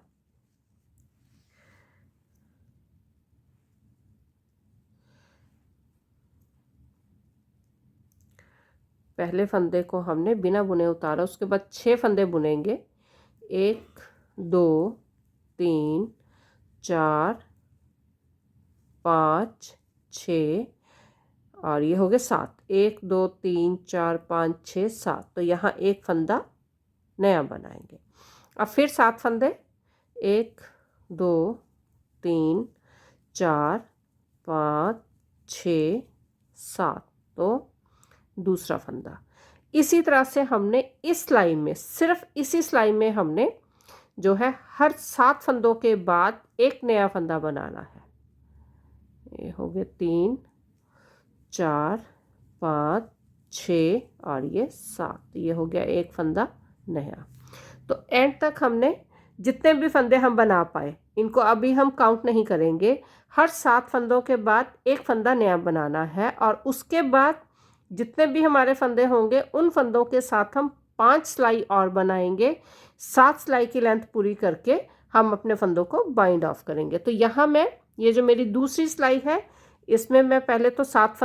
S1: पहले फंदे को हमने बिना बुने उतारा। उसके बाद 6 फंदे बुनेंगे, 1, 2, 3, 4, 5, 6 और ये हो गए 7। 1, 2, 3, 4, 5, 6, 7। तो यहाँ एक फंदा नया बनाएंगे। अब फिर 7 फंदे, 1, 2, 3, 4, 5, 6, 7। तो दूसरा फंदा। इसी तरह से हमने इस सिलाई में, सिर्फ इसी सिलाई में हमने जो है हर 7 फंदों के बाद एक नया फंदा बनाना है। ये हो गए 3, 4, 5, 6 और ये 7। ये हो गया एक फंदा नया। तो एंड तक हमने जितने भी फंदे हम बना पाए इनको अभी हम काउंट नहीं करेंगे। हर 7 फंदों के बाद एक फंदा नया बनाना है और उसके बाद जितने भी हमारे फंदे होंगे उन फंदों के साथ हम 5 सिलाई और बनाएंगे। 7 सिलाई की लेंथ पूरी करके हम अपने फंदों को बाइंड ऑफ करेंगे। तो यहाँ मैं ये जो मेरी दूसरी सिलाई है इसमें मैं पहले तो 7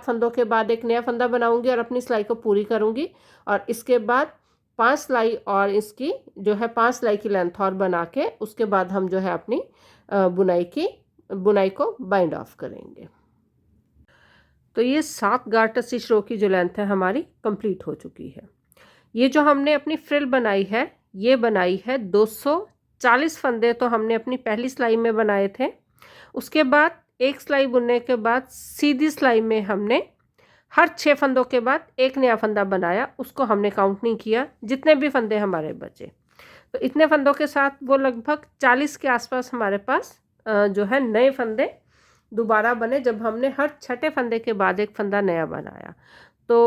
S1: फंदों के बाद एक नया फंदा बनाऊंगी और अपनी सिलाई को पूरी करूंगी, और इसके बाद 5 सिलाई और इसकी जो है 5 सिलाई की लेंथ और बना के उसके बाद हम जो है अपनी बुनाई को बाइंड ऑफ करेंगे। तो ये 7 गार्टर स्टिच रो की जो लेंथ है हमारी कंप्लीट हो चुकी है। ये जो हमने अपनी फ्रिल बनाई है ये बनाई है 240 फंदे तो हमने अपनी पहली सिलाई में बनाए थे। उसके बाद एक सिलाई बुनने के बाद सीधी सिलाई में हमने हर 6 फंदों के बाद एक नया फंदा बनाया, उसको हमने काउंट नहीं किया, जितने भी फंदे हमारे बचे। तो इतने फंदों के साथ वो लगभग 40 के आसपास हमारे पास जो है नए फंदे दोबारा बने, जब हमने हर 6ठे फंदे के बाद एक फंदा नया बनाया। तो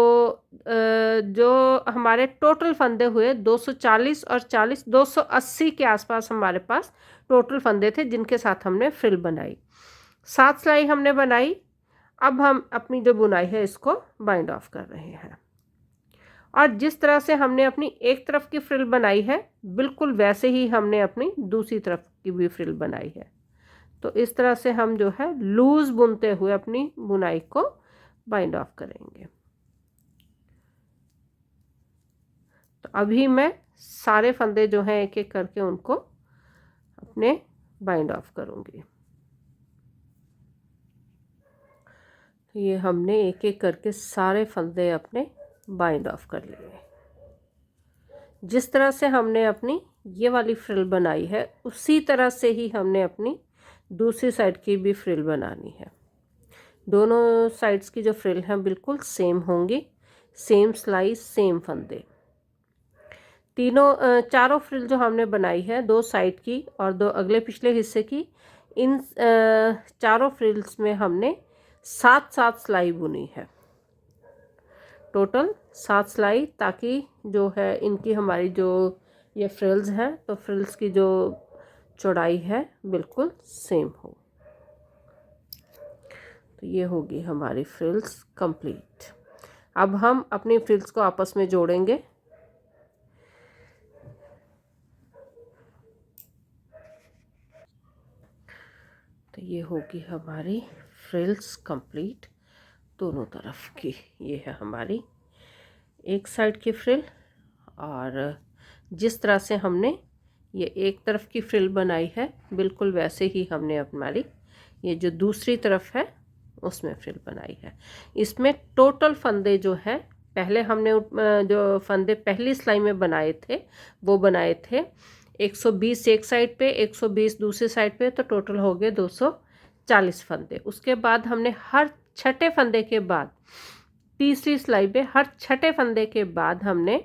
S1: जो हमारे टोटल फंदे हुए 240 और 40 280 के आसपास हमारे पास टोटल फंदे थे जिनके साथ हमने फ्रिल बनाई। 7 सिलाई हमने बनाई। अब हम अपनी जो बुनाई है इसको बाइंड ऑफ कर रहे हैं, और जिस तरह से हमने अपनी एक तरफ की फ्रिल बनाई है बिल्कुल वैसे ही हमने अपनी दूसरी तरफ की भी फ्रिल बनाई है। तो इस तरह से हम जो है लूज बुनते हुए अपनी बुनाई को बाइंड ऑफ करेंगे। तो अभी मैं सारे फंदे जो हैं एक एक करके उनको अपने बाइंड ऑफ करूंगी। तो ये हमने एक एक करके सारे फंदे अपने बाइंड ऑफ कर लिए। जिस तरह से हमने अपनी ये वाली फ्रिल बनाई है उसी तरह से ही हमने अपनी दूसरी साइड की भी फ्रिल बनानी है। दोनों साइड्स की जो फ्रिल हैं बिल्कुल सेम होंगी, सेम सिलाई सेम फंदे। चारों फ्रिल जो हमने बनाई है, दो साइड की और दो अगले पिछले हिस्से की, इन चारों फ्रिल्स में हमने 7-7 सिलाई बुनी है। टोटल 7 सिलाई, ताकि जो है इनकी हमारी जो ये फ्रिल्स हैं तो फ्रिल्स की जो चौड़ाई है बिल्कुल सेम हो। तो ये होगी हमारी फ्रिल्स कंप्लीट। अब हम अपनी फ्रिल्स को आपस में जोड़ेंगे। तो ये होगी हमारी फ्रिल्स कंप्लीट दोनों तरफ की। ये है हमारी एक साइड की फ्रिल, और जिस तरह से हमने ये एक तरफ की फ्रिल बनाई है बिल्कुल वैसे ही हमने हमारी ये जो दूसरी तरफ है उसमें फ्रिल बनाई है। इसमें टोटल फंदे जो है, पहले हमने जो फंदे पहली सिलाई में बनाए थे वो बनाए थे 120 एक साइड पे, 120 दूसरी साइड पे, तो टोटल हो गए 240 फंदे। उसके बाद हमने हर छठे फंदे के बाद, तीसरी सिलाई पे हर छठे फंदे के बाद हमने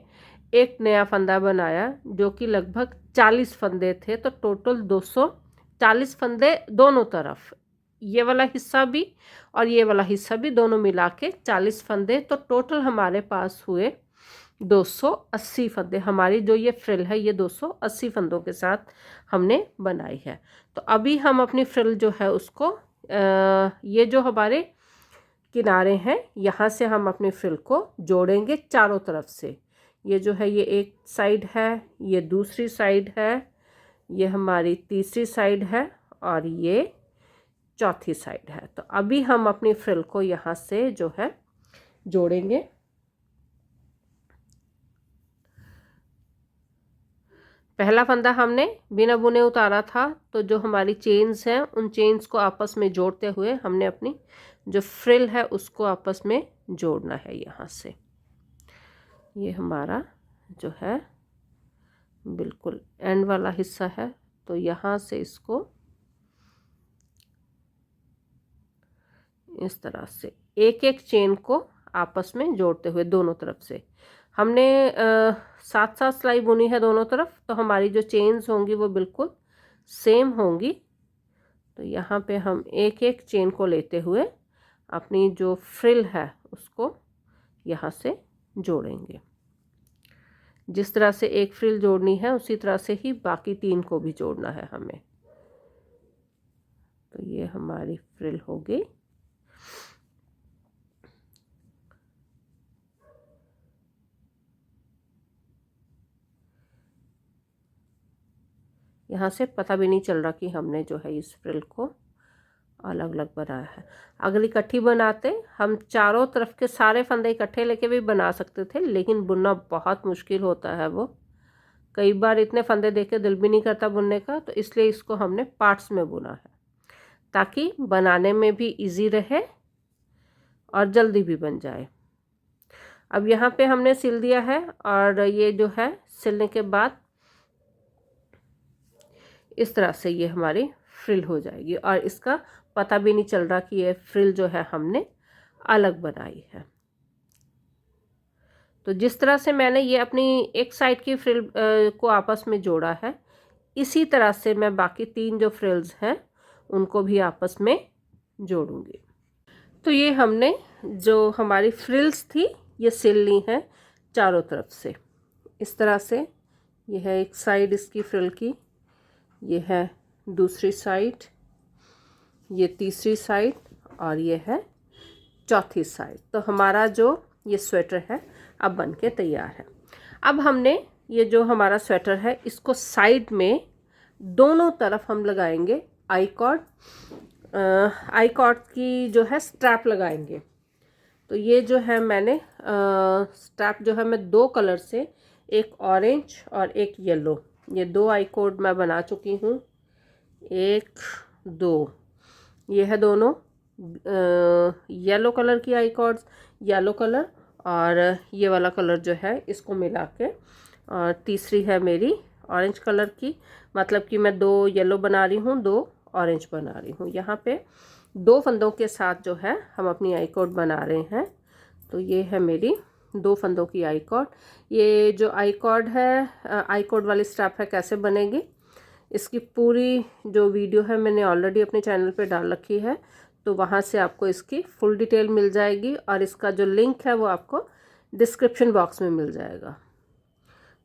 S1: एक नया फंदा बनाया जो कि लगभग 40 फंदे थे। तो टोटल 240 फंदे दोनों तरफ, ये वाला हिस्सा भी और ये वाला हिस्सा भी, दोनों मिला के 40 फंदे। तो टोटल हमारे पास हुए 280 फंदे। हमारी जो ये फ्रिल है ये 280 फंदों के साथ हमने बनाई है। तो अभी हम अपनी फ्रिल जो है उसको ये जो हमारे किनारे हैं यहाँ से हम अपनी फ्रिल को जोड़ेंगे चारों तरफ से। ये जो है ये एक साइड है, ये दूसरी साइड है, ये हमारी तीसरी साइड है और ये चौथी साइड है। तो अभी हम अपनी फ्रिल को यहाँ से जो है जोड़ेंगे। पहला फंदा हमने बिना बुने उतारा था, तो जो हमारी चेन्स हैं उन चेन्स को आपस में जोड़ते हुए हमने अपनी जो फ्रिल है उसको आपस में जोड़ना है। यहाँ से ये हमारा जो है बिल्कुल एंड वाला हिस्सा है, तो यहाँ से इसको इस तरह से एक एक चेन को आपस में जोड़ते हुए दोनों तरफ से हमने 7-7 सिलाई बुनी है दोनों तरफ, तो हमारी जो चेन्स होंगी वो बिल्कुल सेम होंगी। तो यहाँ पे हम एक एक चेन को लेते हुए अपनी जो फ्रिल है उसको यहाँ से जोड़ेंगे। जिस तरह से एक फ्रिल जोड़नी है उसी तरह से ही बाकी 3 को भी जोड़ना है हमें। तो ये हमारी फ्रिल हो गई। यहाँ से पता भी नहीं चल रहा कि हमने जो है इस फ्रिल को अलग अलग बनाया है। अगर इकट्ठी बनाते हम चारों तरफ के सारे फंदे इकट्ठे लेके भी बना सकते थे, लेकिन बुनना बहुत मुश्किल होता है। वो कई बार इतने फंदे देके दिल भी नहीं करता बुनने का, तो इसलिए इसको हमने पार्ट्स में बुना है ताकि बनाने में भी इजी रहे और जल्दी भी बन जाए। अब यहाँ पे हमने सिल दिया है, और ये जो है सिलने के बाद इस तरह से ये हमारी फ्रिल हो जाएगी, और इसका पता भी नहीं चल रहा कि ये फ्रिल जो है हमने अलग बनाई है। तो जिस तरह से मैंने ये अपनी एक साइड की फ्रिल को आपस में जोड़ा है, इसी तरह से मैं बाकी 3 जो फ्रिल्स हैं उनको भी आपस में जोड़ूंगी। तो ये हमने जो हमारी फ्रिल्स थी ये सिल ली हैं चारों तरफ से। इस तरह से ये है एक साइड इसकी फ्रिल की, ये है दूसरी साइड, ये तीसरी साइड और ये है चौथी साइड। तो हमारा जो ये स्वेटर है अब बन के तैयार है। अब हमने ये जो हमारा स्वेटर है इसको साइड में दोनों तरफ हम लगाएंगे आई कॉर्ड की जो है स्ट्रैप लगाएंगे। तो ये जो है मैंने स्ट्रैप जो है मैं 2 कलर से, एक ऑरेंज और एक येलो, ये 2 आई कॉर्ड मैं बना चुकी हूँ। 1 2 ये है दोनों येलो कलर की आई कॉर्ड्स, येलो कलर और ये वाला कलर जो है इसको मिला के, और तीसरी है मेरी ऑरेंज कलर की, मतलब कि मैं 2 येलो बना रही हूँ, 2 ऑरेंज बना रही हूँ। यहाँ पे 2 फंदों के साथ जो है हम अपनी आई कॉर्ड बना रहे हैं। तो ये है मेरी 2 फंदों की आई कॉर्ड। ये जो आई कॉर्ड है, आई कॉर्ड वाली स्टेप है, कैसे बनेगी इसकी पूरी जो वीडियो है मैंने ऑलरेडी अपने चैनल पे डाल रखी है, तो वहाँ से आपको इसकी फुल डिटेल मिल जाएगी, और इसका जो लिंक है वो आपको डिस्क्रिप्शन बॉक्स में मिल जाएगा।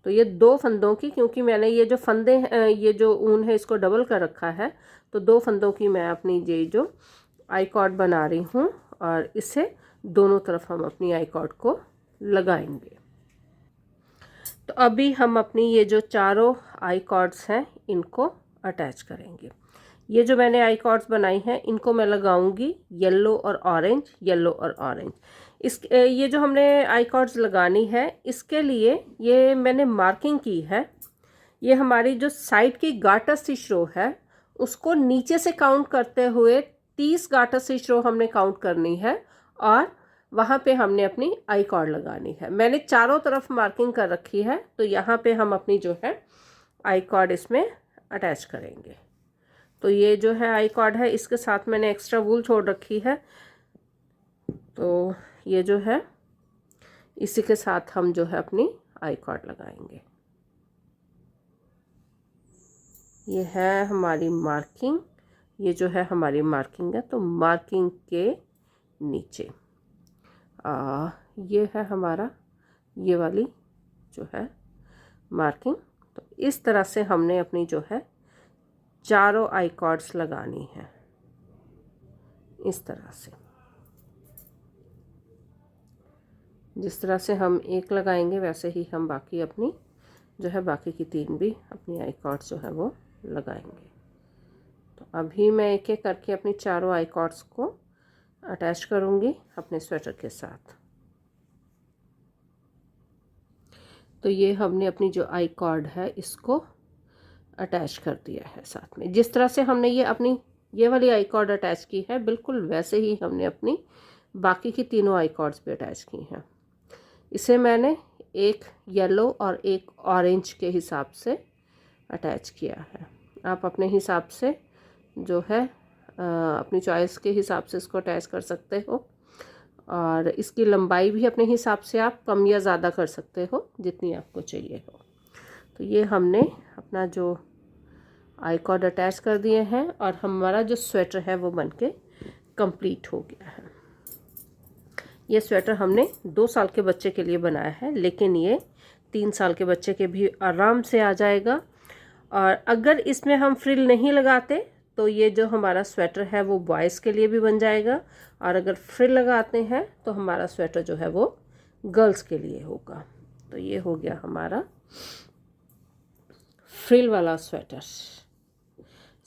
S1: तो ये 2 फंदों की, क्योंकि मैंने ये जो फंदे ये जो ऊन है इसको डबल कर रखा है, तो 2 फंदों की मैं अपनी ये जो आई कॉर्ड बना रही हूँ, और इसे दोनों तरफ हम अपनी आई कॉर्ड को लगाएंगे। तो अभी हम अपनी ये जो चारों आई कॉर्ड्स हैं इनको अटैच करेंगे। ये जो मैंने आई कॉर्ड्स बनाई हैं इनको मैं लगाऊंगी येलो और ऑरेंज, येलो और ऑरेंज। ये जो हमने आई कॉर्ड्स लगानी है इसके लिए ये मैंने मार्किंग की है। ये हमारी जो साइड की गाटर स्टिच रो है उसको नीचे से काउंट करते हुए 30 गाटर स्टिच रो हमने काउंट करनी है, और वहाँ पे हमने अपनी आई कॉर्ड लगानी है। मैंने चारों तरफ मार्किंग कर रखी है, तो यहाँ पे हम अपनी जो है आई कॉर्ड इसमें अटैच करेंगे। तो ये जो है आई कॉर्ड है, इसके साथ मैंने एक्स्ट्रा वूल छोड़ रखी है, तो ये जो है इसी के साथ हम जो है अपनी आई कॉर्ड लगाएंगे। ये है हमारी मार्किंग, ये जो है हमारी मार्किंग है, तो मार्किंग के नीचे ये है हमारा ये वाली जो है मार्किंग। तो इस तरह से हमने अपनी जो है चारों आई कॉर्ड्स लगानी है, इस तरह से। जिस तरह से हम एक लगाएंगे वैसे ही हम बाकी अपनी जो है बाकी की 3 भी अपनी आई कॉर्ड्स जो है वो लगाएंगे। तो अभी मैं एक एक करके अपनी चारों आई कॉर्ड्स को अटैच करूँगी अपने स्वेटर के साथ। तो ये हमने अपनी जो आई कॉर्ड है इसको अटैच कर दिया है साथ में। जिस तरह से हमने ये अपनी ये वाली आई कॉर्ड अटैच की है बिल्कुल वैसे ही हमने अपनी बाकी की तीनों आई कॉर्ड्स भी अटैच की हैं। इसे मैंने एक येलो और एक ऑरेंज के हिसाब से अटैच किया है। आप अपने हिसाब से जो है अपनी चॉइस के हिसाब से इसको अटैच कर सकते हो, और इसकी लंबाई भी अपने हिसाब से आप कम या ज़्यादा कर सकते हो जितनी आपको चाहिए हो। तो ये हमने अपना जो आई कॉर्ड अटैच कर दिए हैं, और हमारा जो स्वेटर है वो बनके कंप्लीट हो गया है। ये स्वेटर हमने 2 साल के बच्चे के लिए बनाया है, लेकिन ये 3 साल के बच्चे के भी आराम से आ जाएगा। और अगर इसमें हम फ्रिल नहीं लगाते तो ये जो हमारा स्वेटर है वो बॉयज़ के लिए भी बन जाएगा, और अगर फ्रिल लगाते हैं तो हमारा स्वेटर जो है वो गर्ल्स के लिए होगा। तो ये हो गया हमारा फ्रिल वाला स्वेटर।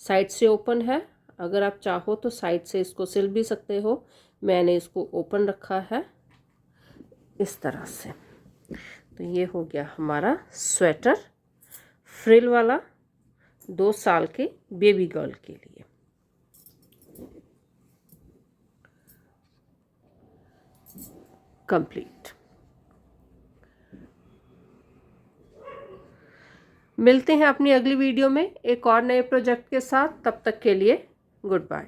S1: साइड से ओपन है, अगर आप चाहो तो साइड से इसको सिल भी सकते हो। मैंने इसको ओपन रखा है इस तरह से। तो ये हो गया हमारा स्वेटर फ्रिल वाला 2 साल के बेबी गर्ल के लिए। कंप्लीट। मिलते हैं अपनी अगली वीडियो में एक और नए प्रोजेक्ट के साथ। तब तक के लिए गुड बाय।